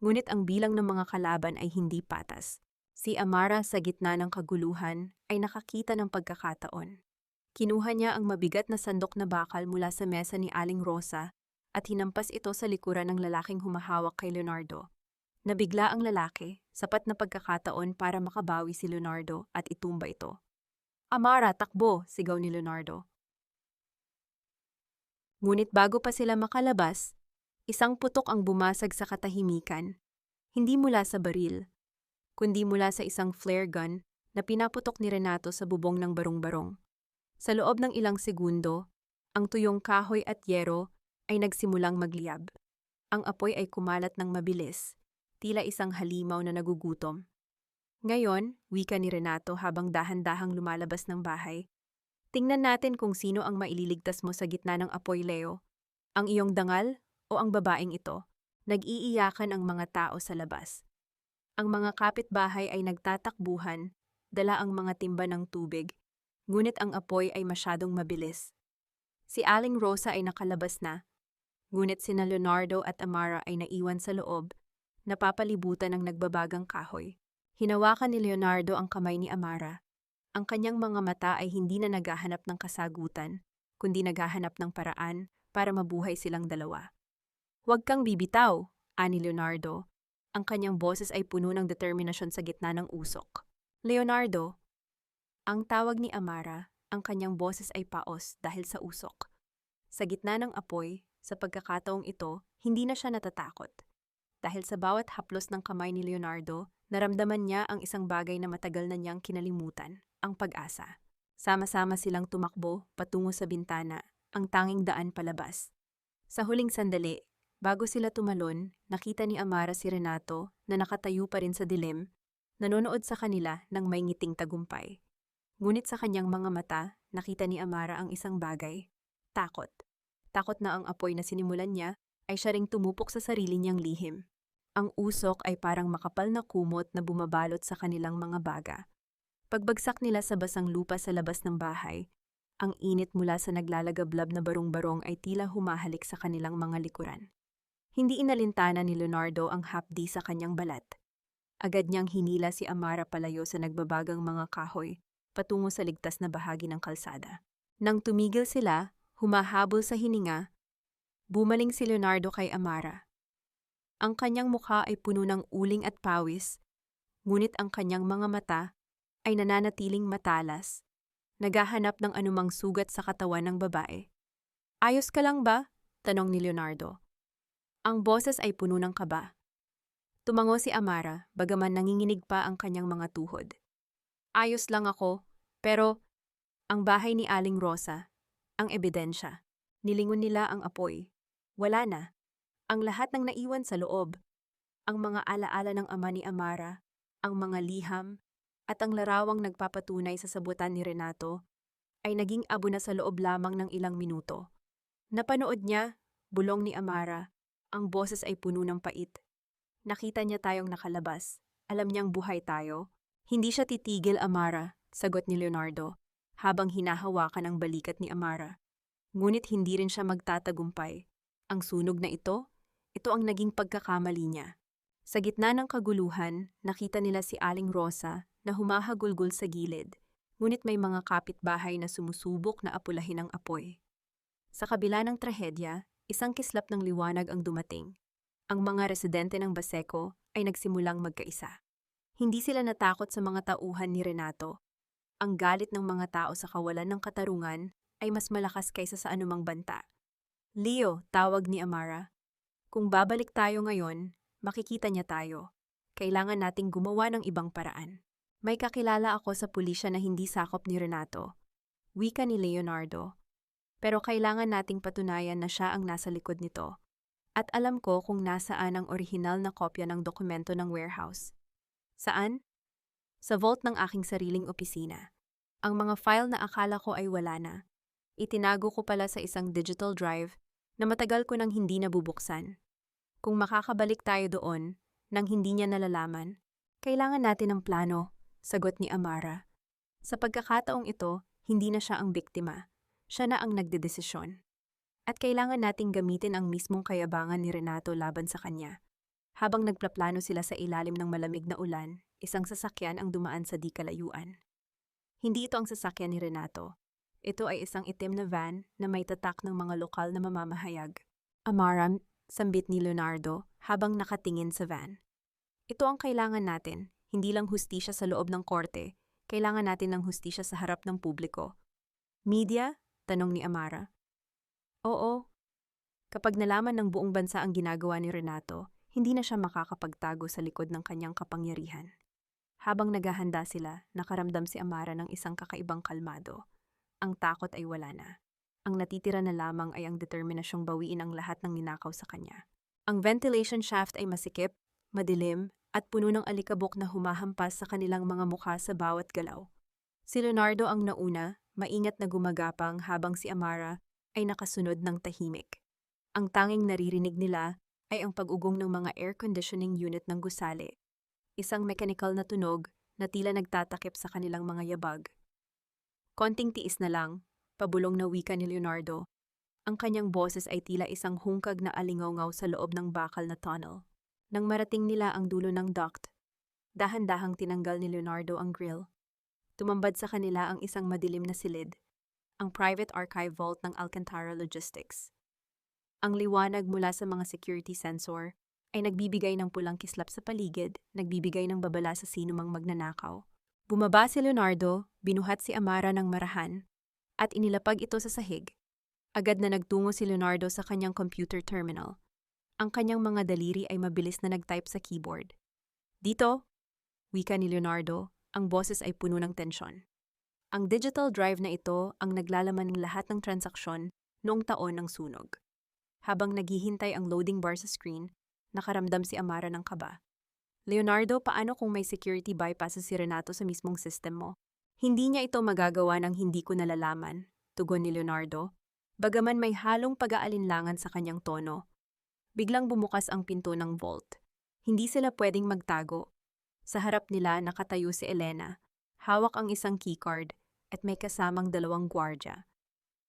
Ngunit ang bilang ng mga kalaban ay hindi patas. Si Amara, sa gitna ng kaguluhan, ay nakakita ng pagkakataon. Kinuha niya ang mabigat na sandok na bakal mula sa mesa ni Aling Rosa at hinampas ito sa likuran ng lalaking humahawak kay Leonardo. Nabigla ang lalaki, sapat na pagkakataon para makabawi si Leonardo at itumba ito. Amara, takbo! Sigaw ni Leonardo. Ngunit bago pa sila makalabas, isang putok ang bumasag sa katahimikan, hindi mula sa baril, kundi mula sa isang flare gun na pinaputok ni Renato sa bubong ng barong-barong. Sa loob ng ilang segundo, ang tuyong kahoy at yero ay nagsimulang magliyab. Ang apoy ay kumalat ng mabilis, tila isang halimaw na nagugutom. Ngayon, wika ni Renato habang dahan-dahang lumalabas ng bahay, tingnan natin kung sino ang maililigtas mo sa gitna ng apoy, Leo. Ang iyong dangal o ang babaeng ito? Nag-iiyakan ang mga tao sa labas. Ang mga kapitbahay ay nagtatakbuhan, dala ang mga timba ng tubig, ngunit ang apoy ay masyadong mabilis. Si Aling Rosa ay nakalabas na, ngunit sina Leonardo at Amara ay naiwan sa loob, napapalibutan ng nagbabagang kahoy. Hinawakan ni Leonardo ang kamay ni Amara. Ang kanyang mga mata ay hindi na naghahanap ng kasagutan, kundi naghahanap ng paraan para mabuhay silang dalawa. "Huwag kang bibitaw," ani Leonardo. Ang kanyang boses ay puno ng determinasyon sa gitna ng usok. "Leonardo," ang tawag ni Amara, ang kanyang boses ay paos dahil sa usok. Sa gitna ng apoy, sa pagkakataong ito, hindi na siya natatakot. Dahil sa bawat haplos ng kamay ni Leonardo, naramdaman niya ang isang bagay na matagal na niyang kinalimutan, ang pag-asa. Sama-sama silang tumakbo patungo sa bintana, ang tanging daan palabas. Sa huling sandali, bago sila tumalon, nakita ni Amara si Renato na nakatayo pa rin sa dilim, nanonood sa kanila ng may ngiting tagumpay. Ngunit sa kanyang mga mata, nakita ni Amara ang isang bagay. Takot. Takot na ang apoy na sinimulan niya ay siya ring tumupok sa sarili niyang lihim. Ang usok ay parang makapal na kumot na bumabalot sa kanilang mga baga. Pagbagsak nila sa basang lupa sa labas ng bahay, ang init mula sa naglalagablab na barong-barong ay tila humahalik sa kanilang mga likuran. Hindi inalintana ni Leonardo ang hapdi sa kanyang balat. Agad niyang hinila si Amara palayo sa nagbabagang mga kahoy, patungo sa ligtas na bahagi ng kalsada. Nang tumigil sila, humahabol sa hininga, bumaling si Leonardo kay Amara. Ang kanyang mukha ay puno ng uling at pawis, ngunit ang kanyang mga mata ay nananatiling matalas, naghahanap ng anumang sugat sa katawan ng babae. "Ayos ka lang ba?" tanong ni Leonardo. Ang boses ay puno ng kaba. Tumango si Amara, bagaman nanginginig pa ang kanyang mga tuhod. "Ayos lang ako, pero ang bahay ni Aling Rosa, ang ebidensya." Nilingon nila ang apoy. Wala na. Ang lahat ng naiwan sa loob. Ang mga alaala ng ama ni Amara, ang mga liham, at ang larawang nagpapatunay sa sabutan ni Renato ay naging abo na sa loob lamang ng ilang minuto. Napanood niya, bulong ni Amara, ang boses ay puno ng pait. Nakita niya tayong nakalabas. Alam niyang buhay tayo. "Hindi siya titigil, Amara," sagot ni Leonardo, habang hinahawakan ang balikat ni Amara. Ngunit hindi rin siya magtatagumpay. Ang sunog na ito ang naging pagkakamali niya. Sa gitna ng kaguluhan, nakita nila si Aling Rosa na humahagulgol sa gilid, ngunit may mga kapitbahay na sumusubok na apulahin ang apoy. Sa kabila ng trahedya, isang kislap ng liwanag ang dumating. Ang mga residente ng Baseco ay nagsimulang magkaisa. Hindi sila natakot sa mga tauhan ni Renato. Ang galit ng mga tao sa kawalan ng katarungan ay mas malakas kaysa sa anumang banta. "Leo," tawag ni Amara. "Kung babalik tayo ngayon, makikita niya tayo. Kailangan nating gumawa ng ibang paraan." "May kakilala ako sa pulisya na hindi sakop ni Renato," wika ni Leonardo. "Pero kailangan nating patunayan na siya ang nasa likod nito. At alam ko kung nasaan ang orihinal na kopya ng dokumento ng warehouse." "Saan?" "Sa vault ng aking sariling opisina. Ang mga file na akala ko ay wala na. Itinago ko pala sa isang digital drive na matagal ko nang hindi nabubuksan. Kung makakabalik tayo doon, nang hindi niya nalalaman, kailangan natin ng plano," sagot ni Amara. Sa pagkakataong ito, hindi na siya ang biktima. Siya na ang nagdedesisyon. At kailangan nating gamitin ang mismong kayabangan ni Renato laban sa kanya. Habang nagplaplano sila sa ilalim ng malamig na ulan, isang sasakyan ang dumaan sa di kalayuan. Hindi ito ang sasakyan ni Renato. Ito ay isang itim na van na may tatak ng mga lokal na mamamahayag. "Amara," sambit ni Leonardo habang nakatingin sa van. "Ito ang kailangan natin, hindi lang hustisya sa loob ng korte, kailangan natin ng hustisya sa harap ng publiko." "Media?" tanong ni Amara. "Oo." Kapag nalaman ng buong bansa ang ginagawa ni Renato, hindi na siya makakapagtago sa likod ng kanyang kapangyarihan. Habang naghahanda sila, nakaramdam si Amara ng isang kakaibang kalmado. Ang takot ay wala na. Ang natitira na lamang ay ang determinasyong bawiin ang lahat ng ninakaw sa kanya. Ang ventilation shaft ay masikip, madilim, at puno ng alikabok na humahampas sa kanilang mga mukha sa bawat galaw. Si Leonardo ang nauna, maingat na gumagapang habang si Amara ay nakasunod ng tahimik. Ang tanging naririnig nila ay ang pag-ugong ng mga air conditioning unit ng gusali. Isang mechanical na tunog na tila nagtatakip sa kanilang mga yabag. "Konting tiis na lang," pabulong na wika ni Leonardo. Ang kanyang boses ay tila isang hungkag na alingaw sa loob ng bakal na tunnel. Nang marating nila ang dulo ng duct, dahan-dahang tinanggal ni Leonardo ang grill. Tumambad sa kanila ang isang madilim na silid, ang private archive vault ng Alcantara Logistics. Ang liwanag mula sa mga security sensor ay nagbibigay ng pulang kislap sa paligid, nagbibigay ng babala sa sinumang magnanakaw. Bumaba si Leonardo, binuhat si Amara ng marahan, at inilapag ito sa sahig. Agad na nagtungo si Leonardo sa kanyang computer terminal. Ang kanyang mga daliri ay mabilis na nag-type sa keyboard. Dito, wika ni Leonardo, ang boses ay puno ng tensyon. Ang digital drive na ito ang naglalaman ng lahat ng transaksyon noong taon ng sunog. Habang naghihintay ang loading bar sa screen, nakaramdam si Amara ng kaba. Leonardo, paano kung may security bypass si Renato sa mismong system mo? Hindi niya ito magagawa ng hindi ko nalalaman, tugon ni Leonardo, bagaman may halong pag-aalinlangan sa kanyang tono. Biglang bumukas ang pinto ng vault. Hindi sila pwedeng magtago. Sa harap nila nakatayo si Elena, hawak ang isang keycard at may kasamang 2 gwardya.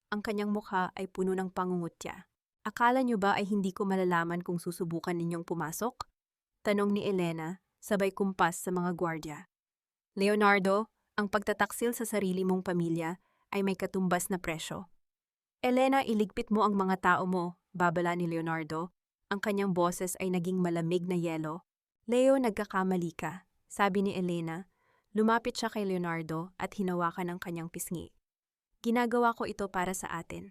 Ang kanyang mukha ay puno ng pangungutya. Akala niyo ba ay hindi ko malalaman kung susubukan ninyong pumasok? Tanong ni Elena, sabay kumpas sa mga gwardya. Leonardo, ang pagtataksil sa sarili mong pamilya ay may katumbas na presyo. Elena, iligpit mo ang mga tao mo, babala ni Leonardo. Ang kanyang boses ay naging malamig na yelo. Leo, nagkakamali ka, sabi ni Elena. Lumapit siya kay Leonardo at hinawakan ang kanyang pisngi. Ginagawa ko ito para sa atin.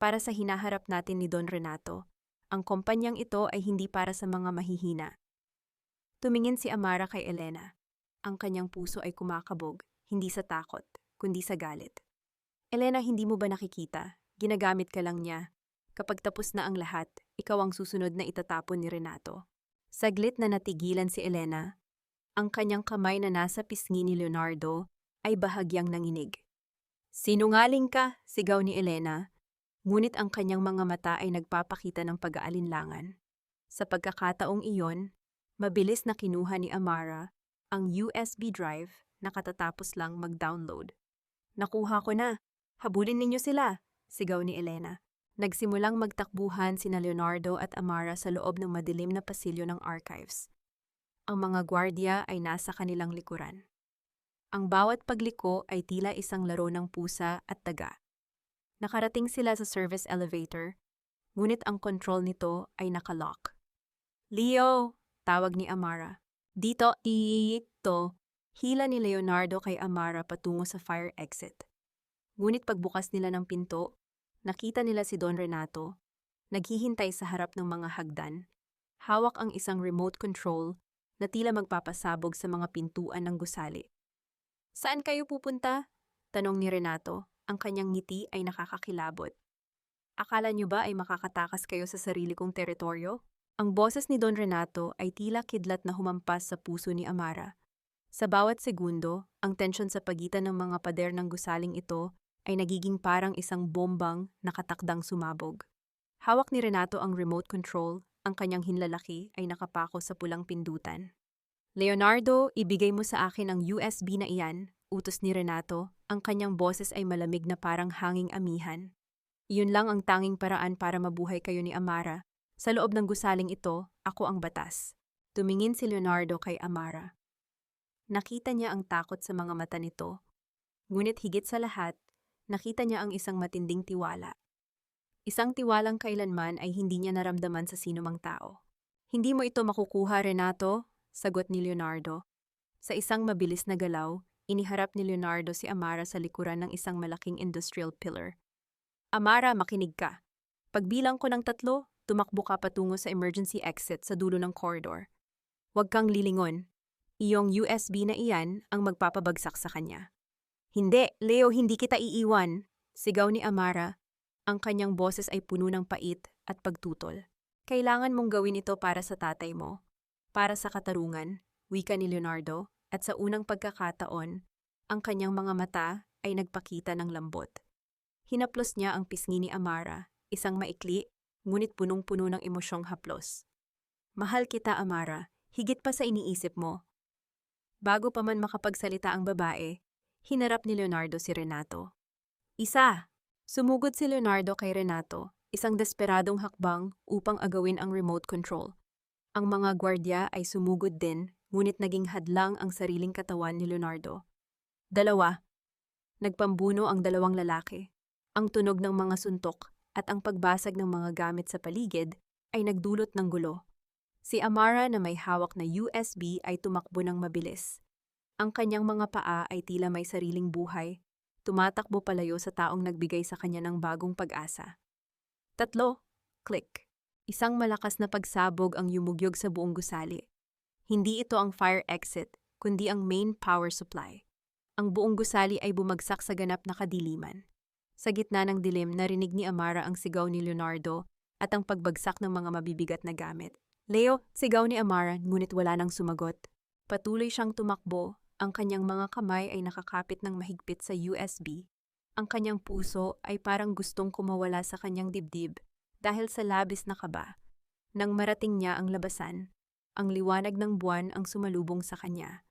Para sa hinaharap natin ni Don Renato. Ang kumpanyang ito ay hindi para sa mga mahihina. Tumingin si Amara kay Elena. Ang kanyang puso ay kumakabog, hindi sa takot, kundi sa galit. Elena, hindi mo ba nakikita? Ginagamit ka lang niya. Kapag tapos na ang lahat, ikaw ang susunod na itatapon ni Renato. Saglit na natigilan si Elena. Ang kanyang kamay na nasa pisngi ni Leonardo ay bahagyang nanginig. Sinungaling ka, sigaw ni Elena, ngunit ang kanyang mga mata ay nagpapakita ng pag-aalinlangan. Sa pagkakataong iyon, mabilis na kinuha ni Amara ang USB drive na katatapos lang mag-download. Nakuha ko na, habulin ninyo sila, sigaw ni Elena. Nagsimulang magtakbuhan sina Leonardo at Amara sa loob ng madilim na pasilyo ng archives. Ang mga gwardya ay nasa kanilang likuran. Ang bawat pagliko ay tila isang laro ng pusa at daga. Nakarating sila sa service elevator, ngunit ang control nito ay nakalock. Leo! Tawag ni Amara. Dito, iikto! Hila ni Leonardo kay Amara patungo sa fire exit. Ngunit pagbukas nila ng pinto, nakita nila si Don Renato, naghihintay sa harap ng mga hagdan. Hawak ang isang remote control na tila magpapasabog sa mga pintuan ng gusali. Saan kayo pupunta? Tanong ni Renato, ang kanyang ngiti ay nakakakilabot. Akala niyo ba ay makakatakas kayo sa sarili kong teritoryo? Ang boses ni Don Renato ay tila kidlat na humampas sa puso ni Amara. Sa bawat segundo, ang tensyon sa pagitan ng mga pader ng gusaling ito ay nagiging parang isang bombang nakatakdang sumabog. Hawak ni Renato ang remote control, ang kanyang hinlalaki ay nakapako sa pulang pindutan. Leonardo, ibigay mo sa akin ang USB na iyan, utos ni Renato, ang kanyang boses ay malamig na parang hanging amihan. Iyon lang ang tanging paraan para mabuhay kayo ni Amara. Sa loob ng gusaling ito, ako ang batas. Tumingin si Leonardo kay Amara. Nakita niya ang takot sa mga mata nito. Ngunit higit sa lahat, nakita niya ang isang matinding tiwala. Isang tiwalang kailanman ay hindi niya naramdaman sa sinumang tao. Hindi mo ito makukuha, Renato, sagot ni Leonardo. Sa isang mabilis na galaw, iniharap ni Leonardo si Amara sa likuran ng isang malaking industrial pillar. Amara, makinig ka. Pagbilang ko ng 3, tumakbo ka patungo sa emergency exit sa dulo ng corridor. Huwag kang lilingon. Iyong USB na iyan ang magpapabagsak sa kanya. Hindi, Leo, hindi kita iiwan, sigaw ni Amara. Ang kanyang boses ay puno ng pait at pagtutol. Kailangan mong gawin ito para sa tatay mo. Para sa katarungan, wika ni Leonardo, at sa unang pagkakataon, ang kanyang mga mata ay nagpakita ng lambot. Hinaplos niya ang pisngi ni Amara, isang maikli, ngunit punong-puno ng emosyong haplos. Mahal kita, Amara, higit pa sa iniisip mo. Bago pa man makapagsalita ang babae, hinarap ni Leonardo si Renato. Isa! Sumugod si Leonardo kay Renato, isang desperadong hakbang upang agawin ang remote control. Ang mga gwardya ay sumugod din, ngunit naging hadlang ang sariling katawan ni Leonardo. Dalawa, nagpambuno ang dalawang lalaki. Ang tunog ng mga suntok at ang pagbasag ng mga gamit sa paligid ay nagdulot ng gulo. Si Amara na may hawak na USB ay tumakbo ng mabilis. Ang kanyang mga paa ay tila may sariling buhay, tumatakbo palayo sa taong nagbigay sa kanya ng bagong pag-asa. Tatlo, click. Isang malakas na pagsabog ang yumugyog sa buong gusali. Hindi ito ang fire exit, kundi ang main power supply. Ang buong gusali ay bumagsak sa ganap na kadiliman. Sa gitna ng dilim, narinig ni Amara ang sigaw ni Leonardo at ang pagbagsak ng mga mabibigat na gamit. Leo, sigaw ni Amara, ngunit wala nang sumagot. Patuloy siyang tumakbo, ang kanyang mga kamay ay nakakapit ng mahigpit sa USB. Ang kanyang puso ay parang gustong kumawala sa kanyang dibdib dahil sa labis na kaba. Nang marating niya ang labasan, ang liwanag ng buwan ang sumalubong sa kanya.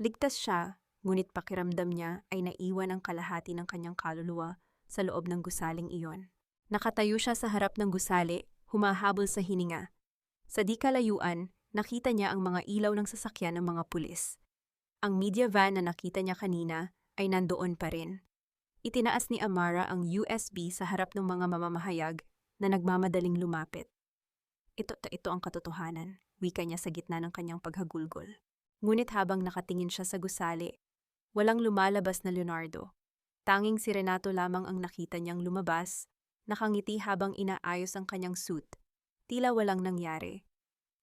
Ligtas siya, ngunit pakiramdam niya ay naiwan ang kalahati ng kanyang kaluluwa sa loob ng gusaling iyon. Nakatayo siya sa harap ng gusali, humahabol sa hininga. Sa di kalayuan, nakita niya ang mga ilaw ng sasakyan ng mga pulis. Ang media van na nakita niya kanina ay nandoon pa rin. Itinaas ni Amara ang USB sa harap ng mga mamamahayag na nagmamadaling lumapit. Ito ang katotohanan, wika niya sa gitna ng kanyang paghagulgol. Ngunit habang nakatingin siya sa gusali, walang lumalabas na Leonardo. Tanging si Renato lamang ang nakita niyang lumabas, nakangiti habang inaayos ang kanyang suit. Tila walang nangyari.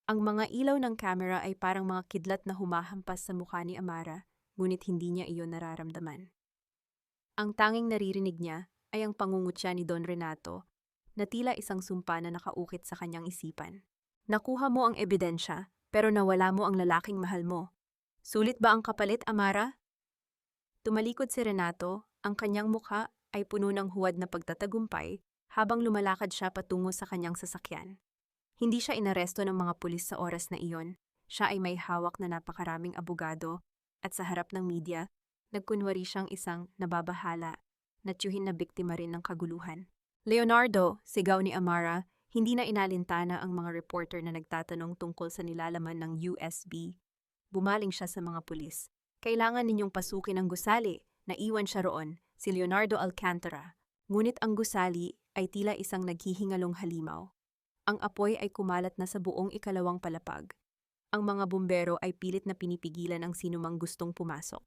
Ang mga ilaw ng camera ay parang mga kidlat na humahampas sa mukha ni Amara, ngunit hindi niya iyon nararamdaman. Ang tanging naririnig niya ay ang pangungutya ni Don Renato na tila isang sumpa na nakaukit sa kanyang isipan. Nakuha mo ang ebidensya, pero nawala mo ang lalaking mahal mo. Sulit ba ang kapalit, Amara? Tumalikod si Renato, ang kanyang mukha ay puno ng huwad na pagtatagumpay habang lumalakad siya patungo sa kanyang sasakyan. Hindi siya inaresto ng mga pulis sa oras na iyon. Siya ay may hawak na napakaraming abogado at sa harap ng media, nagkunwari siyang isang nababahala na tiyuhin na biktima rin ng kaguluhan. Leonardo, sigaw ni Amara, hindi na inalintana ang mga reporter na nagtatanong tungkol sa nilalaman ng USB. Bumaling siya sa mga pulis. Kailangan ninyong pasukin ang gusali. Naiwan siya roon, si Leonardo Alcantara. Ngunit ang gusali ay tila isang naghihingalong halimaw. Ang apoy ay kumalat na sa buong ikalawang palapag. Ang mga bumbero ay pilit na pinipigilan ang sinumang gustong pumasok.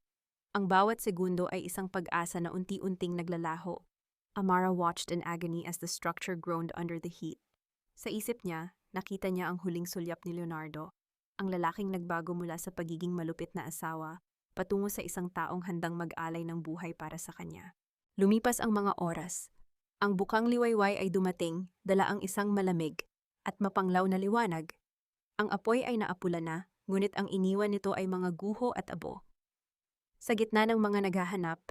Ang bawat segundo ay isang pag-asa na unti-unting naglalaho. Amara watched in agony as the structure groaned under the heat. Sa isip niya, nakita niya ang huling sulyap ni Leonardo, ang lalaking nagbago mula sa pagiging malupit na asawa patungo sa isang taong handang mag-alay ng buhay para sa kanya. Lumipas ang mga oras. Ang bukang liwayway ay dumating, dala ang isang malamig at mapanglaw na liwanag. Ang apoy ay naapula na, ngunit ang iniwan nito ay mga guho at abo. Sa gitna ng mga naghahanap,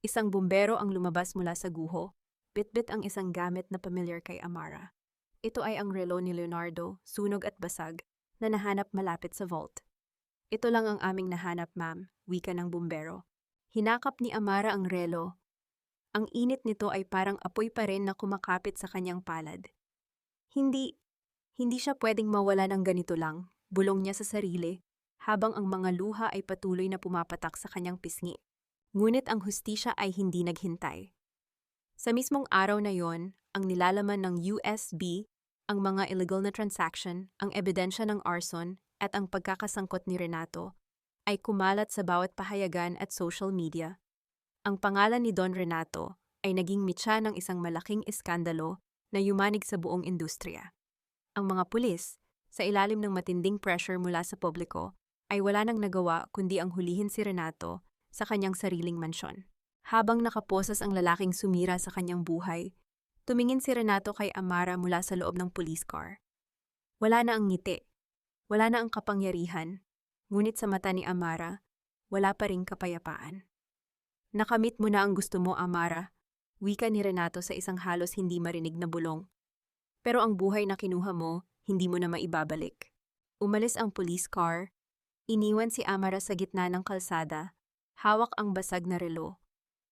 isang bumbero ang lumabas mula sa guho, bitbit ang isang gamit na pamilyar kay Amara. Ito ay ang relo ni Leonardo, sunog at basag, na nahanap malapit sa vault. Ito lang ang aming nahanap, ma'am, wika ng bumbero. Hinakap ni Amara ang relo. Ang init nito ay parang apoy pa rin na kumakapit sa kanyang palad. Hindi siya pwedeng mawala ng ganito lang, bulong niya sa sarili, habang ang mga luha ay patuloy na pumapatak sa kanyang pisngi. Ngunit ang hustisya ay hindi naghintay. Sa mismong araw na yon, ang nilalaman ng USB, ang mga illegal na transaction, ang ebidensya ng arson, at ang pagkakasangkot ni Renato, ay kumalat sa bawat pahayagan at social media. Ang pangalan ni Don Renato ay naging mitya ng isang malaking iskandalo na yumanig sa buong industriya. Ang mga pulis, sa ilalim ng matinding pressure mula sa publiko, ay wala nang nagawa kundi ang hulihin si Renato sa kanyang sariling mansyon. Habang nakaposas ang lalaking sumira sa kanyang buhay, tumingin si Renato kay Amara mula sa loob ng police car. Wala na ang ngiti, wala na ang kapangyarihan, ngunit sa mata ni Amara, wala pa ring kapayapaan. Nakamit mo na ang gusto mo, Amara, wika ni Renato sa isang halos hindi marinig na bulong. Pero ang buhay na kinuha mo, hindi mo na maibabalik. Umalis ang police car, iniwan si Amara sa gitna ng kalsada, hawak ang basag na relo.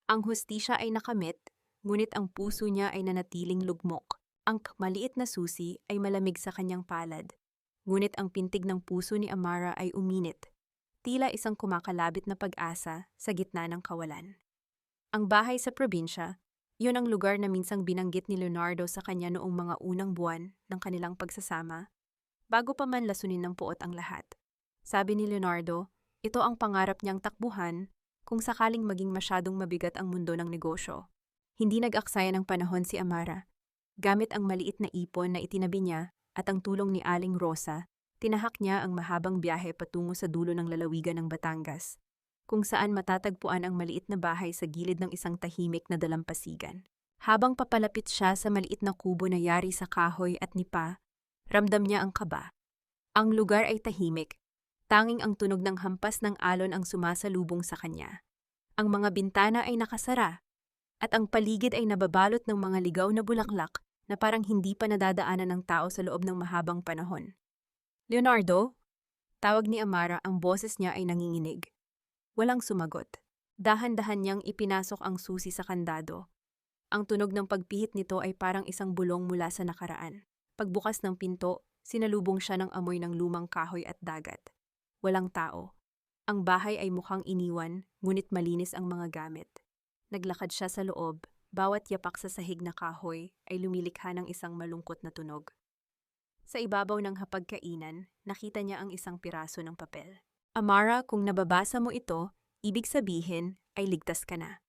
Ang hustisya ay nakamit, ngunit ang puso niya ay nanatiling lugmok. Ang maliit na susi ay malamig sa kanyang palad, ngunit ang pintig ng puso ni Amara ay uminit. tila isang kumakalabit na pag-asa sa gitna ng kawalan. Ang bahay sa probinsya, yun ang lugar na minsang binanggit ni Leonardo sa kanya noong mga unang buwan ng kanilang pagsasama, bago pa man lasunin ng puot ang lahat. Sabi ni Leonardo, ito ang pangarap niyang takbuhan kung sakaling maging masyadong mabigat ang mundo ng negosyo. Hindi nag-aksaya ng panahon si Amara. Gamit ang maliit na ipon na itinabi niya at ang tulong ni Aling Rosa, tinahak niya ang mahabang biyahe patungo sa dulo ng lalawigan ng Batangas, kung saan matatagpuan ang maliit na bahay sa gilid ng isang tahimik na dalampasigan. Habang papalapit siya sa maliit na kubo na yari sa kahoy at nipa, ramdam niya ang kaba. Ang lugar ay tahimik. Tanging ang tunog ng hampas ng alon ang sumasalubong sa kanya. Ang mga bintana ay nakasara, at ang paligid ay nababalot ng mga ligaw na bulaklak na parang hindi pa nadadaanan ng tao sa loob ng mahabang panahon. Leonardo? Tawag ni Amara, ang boses niya ay nanginginig. Walang sumagot. Dahan-dahan niyang ipinasok ang susi sa kandado. Ang tunog ng pagpihit nito ay parang isang bulong mula sa nakaraan. Pagbukas ng pinto, sinalubong siya ng amoy ng lumang kahoy at dagat. Walang tao. Ang bahay ay mukhang iniwan, ngunit malinis ang mga gamit. Naglakad siya sa loob, bawat yapak sa sahig na kahoy ay lumilikha ng isang malungkot na tunog. Sa ibabaw ng hapagkainan, nakita niya ang isang piraso ng papel. Amara, kung nababasa mo ito, ibig sabihin ay ligtas ka na.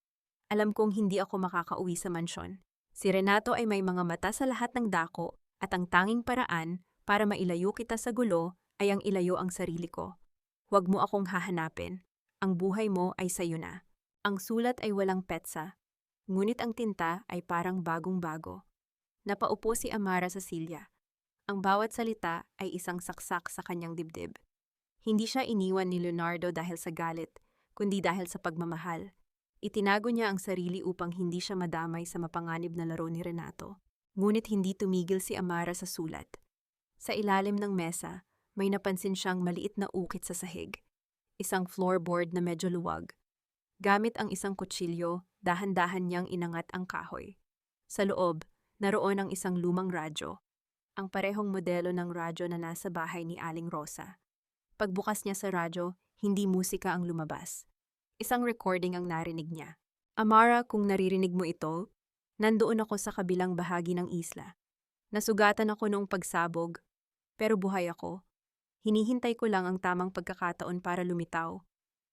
Alam kong hindi ako makakauwi sa mansyon. Si Renato ay may mga mata sa lahat ng dako at ang tanging paraan para mailayo kita sa gulo ay ang ilayo ang sarili ko. Huwag mo akong hahanapin. Ang buhay mo ay sayo na. Ang sulat ay walang petsa, ngunit ang tinta ay parang bagong-bago. Napaupo si Amara sa silya. Ang bawat salita ay isang saksak sa kanyang dibdib. Hindi siya iniwan ni Leonardo dahil sa galit, kundi dahil sa pagmamahal. Itinago niya ang sarili upang hindi siya madamay sa mapanganib na laro ni Renato. Ngunit hindi tumigil si Amara sa sulat. Sa ilalim ng mesa, may napansin siyang maliit na ukit sa sahig. Isang floorboard na medyo luwag. Gamit ang isang kutsilyo, dahan-dahan niyang inangat ang kahoy. Sa loob, naroon ang isang lumang radyo. Ang parehong modelo ng radyo na nasa bahay ni Aling Rosa. Pagbukas niya sa radyo, hindi musika ang lumabas. Isang recording ang narinig niya. Amara, kung naririnig mo ito, nandoon ako sa kabilang bahagi ng isla. Nasugatan ako noong pagsabog, pero buhay ako. Hinihintay ko lang ang tamang pagkakataon para lumitaw.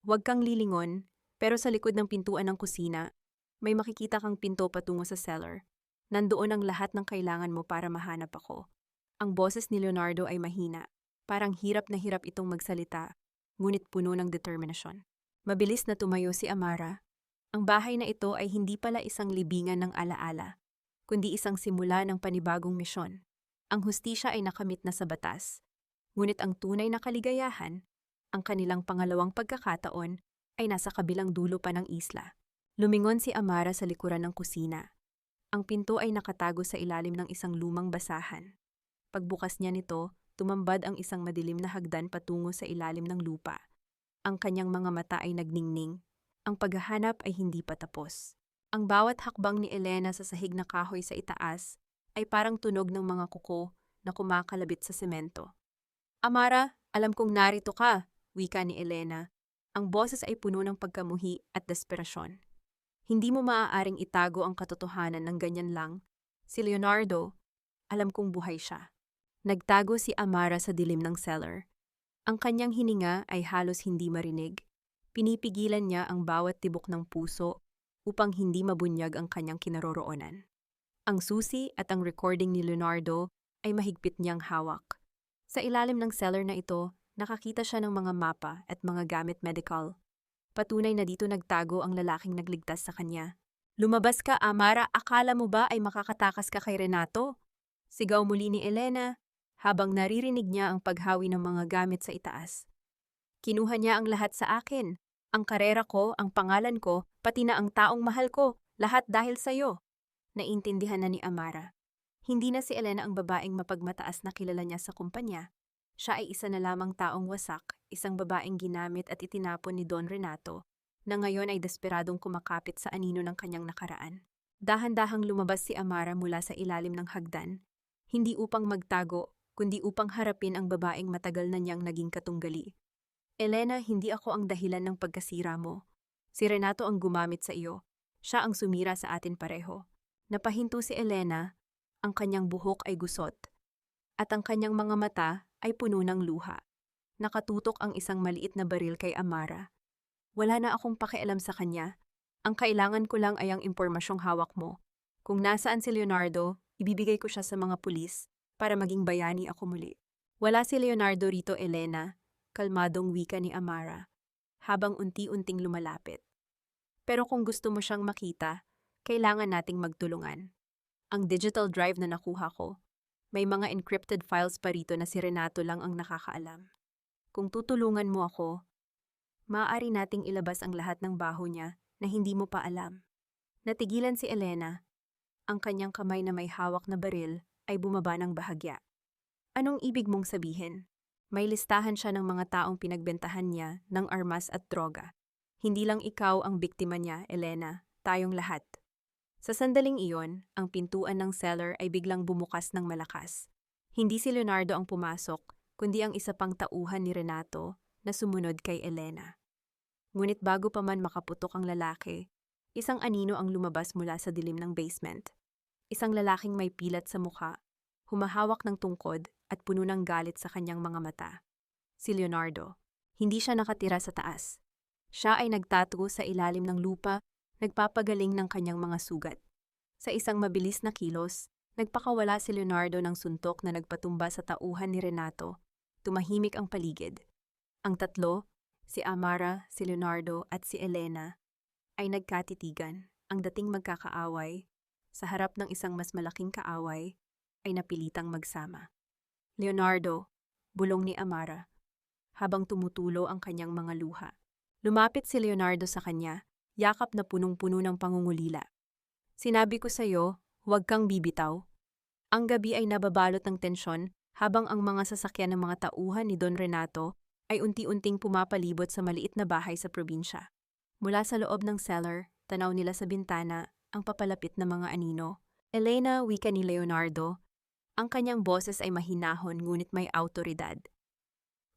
Huwag kang lilingon, pero sa likod ng pintuan ng kusina, may makikita kang pinto patungo sa cellar. Nandoon ang lahat ng kailangan mo para mahanap ako. Ang boses ni Leonardo ay mahina. Parang hirap na hirap itong magsalita, ngunit puno ng determinasyon. Mabilis na tumayo si Amara. Ang bahay na ito ay hindi pala isang libingan ng alaala, kundi isang simula ng panibagong misyon. Ang hustisya ay nakamit na sa batas. Ngunit ang tunay na kaligayahan, ang kanilang pangalawang pagkakataon, ay nasa kabilang dulo pa ng isla. Lumingon si Amara sa likuran ng kusina. Ang pinto ay nakatago sa ilalim ng isang lumang basahan. Pagbukas niya nito, tumambad ang isang madilim na hagdan patungo sa ilalim ng lupa. Ang kanyang mga mata ay nagningning. Ang paghahanap ay hindi pa tapos. Ang bawat hakbang ni Elena sa sahig na kahoy sa itaas ay parang tunog ng mga kuko na kumakalabit sa semento. Amara, alam kong narito ka, wika ni Elena. Ang boses ay puno ng pagkamuhi at desperasyon. Hindi mo maaaring itago ang katotohanan ng ganyan lang. Si Leonardo, alam kong buhay siya. Nagtago si Amara sa dilim ng cellar. Ang kanyang hininga ay halos hindi marinig. Pinipigilan niya ang bawat tibok ng puso upang hindi mabunyag ang kanyang kinaroroonan. Ang susi at ang recording ni Leonardo ay mahigpit niyang hawak. Sa ilalim ng cellar na ito, nakakita siya ng mga mapa at mga gamit medical. Patunay na dito nagtago ang lalaking nagligtas sa kanya. Lumabas ka, Amara, akala mo ba ay makakatakas ka kay Renato? Sigaw muli ni Elena, habang naririnig niya ang paghawi ng mga gamit sa itaas. Kinuha niya ang lahat sa akin. Ang karera ko, ang pangalan ko, pati na ang taong mahal ko, lahat dahil sa'yo. Naintindihan na ni Amara. Hindi na si Elena ang babaeng mapagmataas na kilala niya sa kumpanya. Siya ay isa na lamang taong wasak, isang babaeng ginamit at itinapon ni Don Renato, na ngayon ay desperadong kumakapit sa anino ng kanyang nakaraan. Dahan-dahang lumabas si Amara mula sa ilalim ng hagdan, hindi upang magtago, kundi upang harapin ang babaeng matagal na niyang naging katunggali. Elena, hindi ako ang dahilan ng pagkasira mo. Si Renato ang gumamit sa iyo. Siya ang sumira sa atin pareho. Napahinto si Elena, ang kanyang buhok ay gusot, at ang kanyang mga mata ay puno ng luha. Nakatutok ang isang maliit na baril kay Amara. Wala na akong pakialam sa kanya. Ang kailangan ko lang ay ang impormasyong hawak mo. Kung nasaan si Leonardo, ibibigay ko siya sa mga pulis para maging bayani ako muli. Wala si Leonardo rito, Elena, kalmadong wika ni Amara, habang unti-unting lumalapit. Pero kung gusto mo siyang makita, kailangan nating magtulungan. Ang digital drive na nakuha ko, may mga encrypted files pa rito na si Renato lang ang nakakaalam. Kung tutulungan mo ako, maaari nating ilabas ang lahat ng baho niya na hindi mo pa alam. Natigilan si Elena. Ang kanyang kamay na may hawak na baril ay bumaba ng bahagya. Anong ibig mong sabihin? May listahan siya ng mga taong pinagbentahan niya ng armas at droga. Hindi lang ikaw ang biktima niya, Elena, tayong lahat. Sa sandaling iyon, ang pintuan ng cellar ay biglang bumukas ng malakas. Hindi si Leonardo ang pumasok, kundi ang isa pang tauhan ni Renato na sumunod kay Elena. Ngunit bago pa man makaputok ang lalaki, isang anino ang lumabas mula sa dilim ng basement. Isang lalaking may pilat sa mukha, humahawak ng tungkod at puno ng galit sa kanyang mga mata. Si Leonardo. Hindi siya nakatira sa taas. Siya ay nagtatago sa ilalim ng lupa, nagpapagaling ng kanyang mga sugat. Sa isang mabilis na kilos, nagpakawala si Leonardo ng suntok na nagpatumba sa tauhan ni Renato. Tumahimik ang paligid. Ang tatlo, si Amara, si Leonardo at si Elena, ay nagkatitigan. Ang dating magkakaaway, sa harap ng isang mas malaking kaaway, ay napilitang magsama. Leonardo, bulong ni Amara, habang tumutulo ang kanyang mga luha. Lumapit si Leonardo sa kanya, yakap na punong-puno ng pangungulila. Sinabi ko sa iyo, huwag kang bibitaw. Ang gabi ay nababalot ng tensyon habang ang mga sasakyan ng mga tauhan ni Don Renato ay unti-unting pumapalibot sa maliit na bahay sa probinsya. Mula sa loob ng cellar, tanaw nila sa bintana ang papalapit na mga anino. Elena, wika ni Leonardo, ang kanyang boses ay mahinahon ngunit may awtoridad.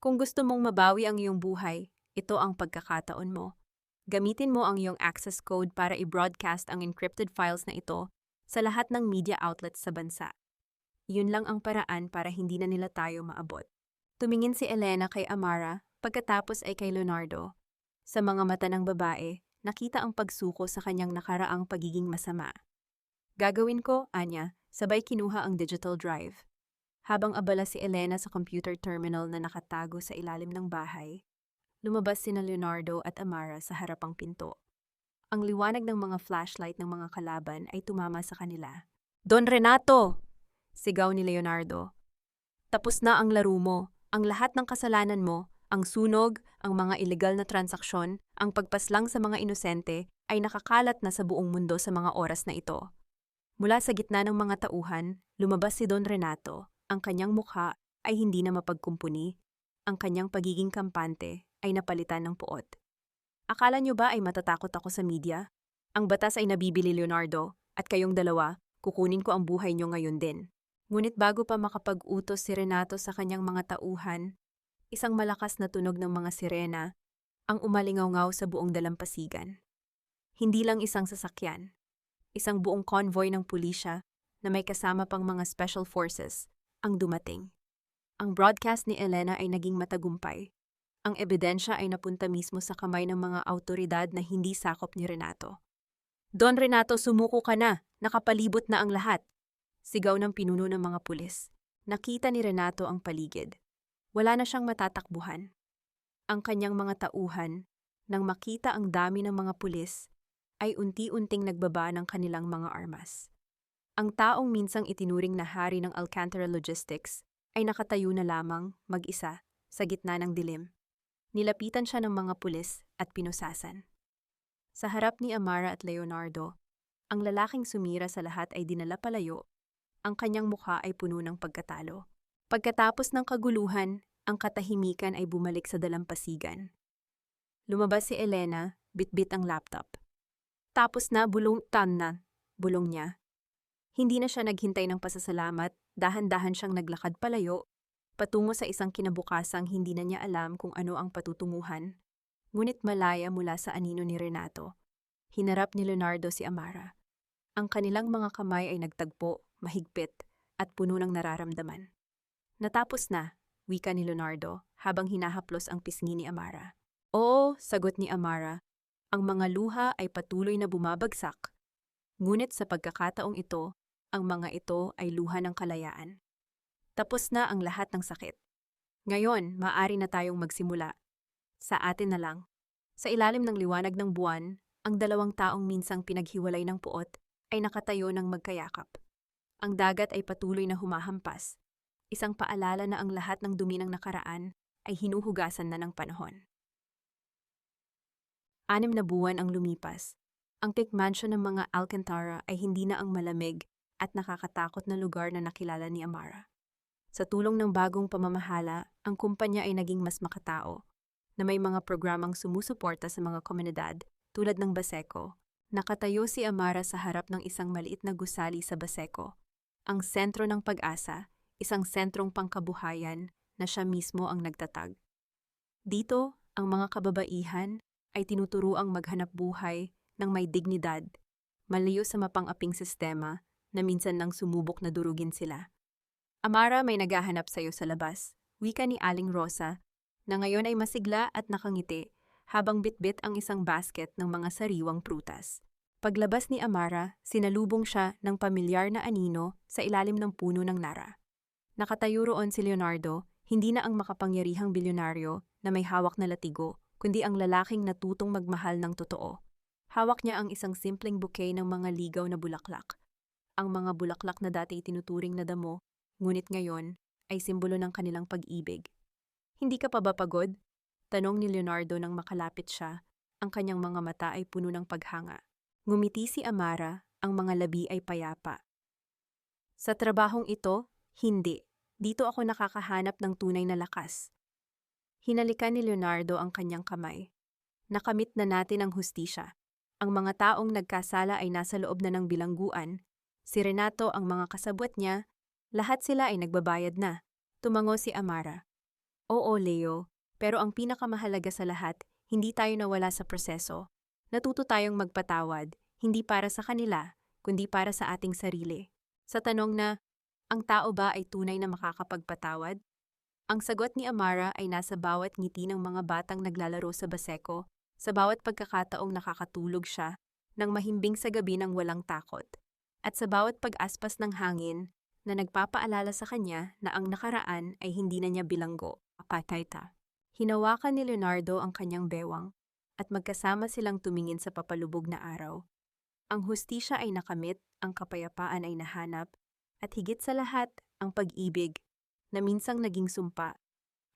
Kung gusto mong mabawi ang iyong buhay, ito ang pagkakataon mo. Gamitin mo ang iyong access code para i-broadcast ang encrypted files na ito sa lahat ng media outlets sa bansa. Yun lang ang paraan para hindi na nila tayo maabot. Tumingin si Elena kay Amara, pagkatapos ay kay Leonardo. Sa mga mata ng babae, nakita ang pagsuko sa kanyang nakaraang pagiging masama. Gagawin ko, Anya, sabay kinuha ang digital drive. Habang abala si Elena sa computer terminal na nakatago sa ilalim ng bahay, lumabas sina Leonardo at Amara sa harapang pinto. Ang liwanag ng mga flashlight ng mga kalaban ay tumama sa kanila. Don Renato! Sigaw ni Leonardo. Tapos na ang laro mo, ang lahat ng kasalanan mo, ang sunog, ang mga ilegal na transaksyon, ang pagpaslang sa mga inosente ay nakakalat na sa buong mundo sa mga oras na ito. Mula sa gitna ng mga tauhan, lumabas si Don Renato. Ang kanyang mukha ay hindi na mapagkumpuni. Ang kanyang pagiging kampante ay napalitan ng puot. Akala niyo ba ay matatakot ako sa media? Ang batas ay nabibili, Leonardo, at kayong dalawa, kukunin ko ang buhay niyo ngayon din. Ngunit bago pa makapag-utos si Renato sa kanyang mga tauhan, isang malakas na tunog ng mga sirena ang umalingaw-ngaw sa buong dalampasigan. Hindi lang isang sasakyan. Isang buong convoy ng pulisya na may kasama pang mga special forces ang dumating. Ang broadcast ni Elena ay naging matagumpay. Ang ebidensya ay napunta mismo sa kamay ng mga awtoridad na hindi sakop ni Renato. Don Renato, sumuko ka na! Nakapalibot na ang lahat! Sigaw ng pinuno ng mga pulis. Nakita ni Renato ang paligid. Wala na siyang matatakbuhan. Ang kanyang mga tauhan, nang makita ang dami ng mga pulis, ay unti-unting nagbaba ng kanilang mga armas. Ang taong minsang itinuring na hari ng Alcantara Logistics ay nakatayo na lamang, mag-isa, sa gitna ng dilim. Nilapitan siya ng mga pulis at pinusasan. Sa harap ni Amara at Leonardo, ang lalaking sumira sa lahat ay dinala palayo. Ang kanyang mukha ay puno ng pagkatalo. Pagkatapos ng kaguluhan, ang katahimikan ay bumalik sa dalampasigan. Lumabas si Elena, bitbit ang laptop. Tapos na, bulong niya. Hindi na siya naghintay ng pasasalamat, dahan-dahan siyang naglakad palayo, patungo sa isang kinabukasang hindi na niya alam kung ano ang patutunguhan, ngunit malaya mula sa anino ni Renato. Hinarap ni Leonardo si Amara. Ang kanilang mga kamay ay nagtagpo, mahigpit, at puno ng nararamdaman. Natapos na, wika ni Leonardo habang hinahaplos ang pisngi ni Amara. Oo, sagot ni Amara, ang mga luha ay patuloy na bumabagsak. Ngunit sa pagkakataong ito, ang mga ito ay luha ng kalayaan. Tapos na ang lahat ng sakit. Ngayon, maaari na tayong magsimula. Sa atin na lang. Sa ilalim ng liwanag ng buwan, ang dalawang taong minsang pinaghiwalay ng puot ay nakatayo ng magkayakap. Ang dagat ay patuloy na humahampas. Isang paalala na ang lahat ng dumi ng nakaraan ay hinuhugasan na ng panahon. 6 na buwan ang lumipas. Ang peak mansion ng mga Alcantara ay hindi na ang malamig at nakakatakot na lugar na nakilala ni Amara. Sa tulong ng bagong pamamahala, ang kumpanya ay naging mas makatao, na may mga programang sumusuporta sa mga komunidad tulad ng Baseco. Nakatayo si Amara sa harap ng isang maliit na gusali sa Baseco, ang sentro ng pag-asa, isang sentrong pangkabuhayan na siya mismo ang nagtatag. Dito, ang mga kababaihan ay tinuturuang maghanap buhay ng may dignidad, malayo sa mapang-aping sistema na minsan nang sumubok na durugin sila. Amara, may naghahanap sa'yo sa labas, wika ni Aling Rosa, na ngayon ay masigla at nakangiti habang bitbit ang isang basket ng mga sariwang prutas. Paglabas ni Amara, sinalubong siya ng pamilyar na anino sa ilalim ng puno ng nara. Nakatayo roon si Leonardo, hindi na ang makapangyarihang bilyonaryo na may hawak na latigo, kundi ang lalaking natutong magmahal ng totoo. Hawak niya ang isang simpleng bouquet ng mga ligaw na bulaklak. Ang mga bulaklak na dati tinuturing na damo, ngunit ngayon ay simbolo ng kanilang pag-ibig. Hindi ka pa ba pagod? Tanong ni Leonardo nang makalapit siya. Ang kanyang mga mata ay puno ng paghanga. Ngumiti si Amara, ang mga labi ay payapa. Sa trabahong ito, hindi. Dito ako nakakahanap ng tunay na lakas. Hinalikan ni Leonardo ang kanyang kamay. Nakamit na natin ang hustisya. Ang mga taong nagkasala ay nasa loob na ng bilangguan. Si Renato, ang mga kasabwat niya, lahat sila ay nagbabayad na. Tumango si Amara. Oo, Leo, pero ang pinakamahalaga sa lahat, hindi tayo nawala sa proseso. Natuto tayong magpatawad, hindi para sa kanila, kundi para sa ating sarili. Sa tanong na, ang tao ba ay tunay na makakapagpatawad? Ang sagot ni Amara ay nasa bawat ngiti ng mga batang naglalaro sa Baseco, sa bawat pagkakataong nakakatulog siya, ng mahimbing sa gabi ng walang takot, at sa bawat pag-aspas ng hangin na nagpapaalala sa kanya na ang nakaraan ay hindi na niya bilanggo, apatayta. Hinawakan ni Leonardo ang kanyang bewang, at magkasama silang tumingin sa papalubog na araw. Ang hustisya ay nakamit, ang kapayapaan ay nahanap, at higit sa lahat, ang pag-ibig, na minsang naging sumpa,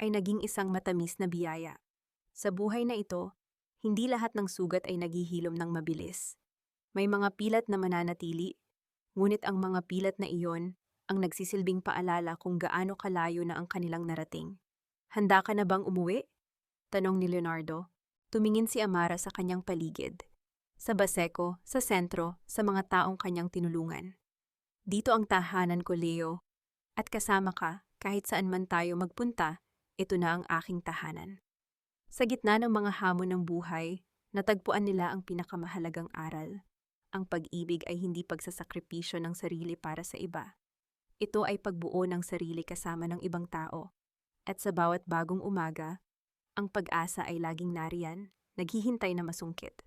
ay naging isang matamis na biyaya. Sa buhay na ito, hindi lahat ng sugat ay naghihilom ng mabilis. May mga pilat na mananatili, ngunit ang mga pilat na iyon ang nagsisilbing paalala kung gaano kalayo na ang kanilang narating. Handa ka na bang umuwi? Tanong ni Leonardo. Tumingin si Amara sa kanyang paligid. Sa Baseco, sa sentro, sa mga taong kanyang tinulungan. Dito ang tahanan ko, Leo. At kasama ka, kahit saan man tayo magpunta, ito na ang aking tahanan. Sa gitna ng mga hamon ng buhay, natagpuan nila ang pinakamahalagang aral. Ang pag-ibig ay hindi pagsasakripisyo ng sarili para sa iba. Ito ay pagbuo ng sarili kasama ng ibang tao. At sa bawat bagong umaga, ang pag-asa ay laging nariyan, naghihintay na masungkit.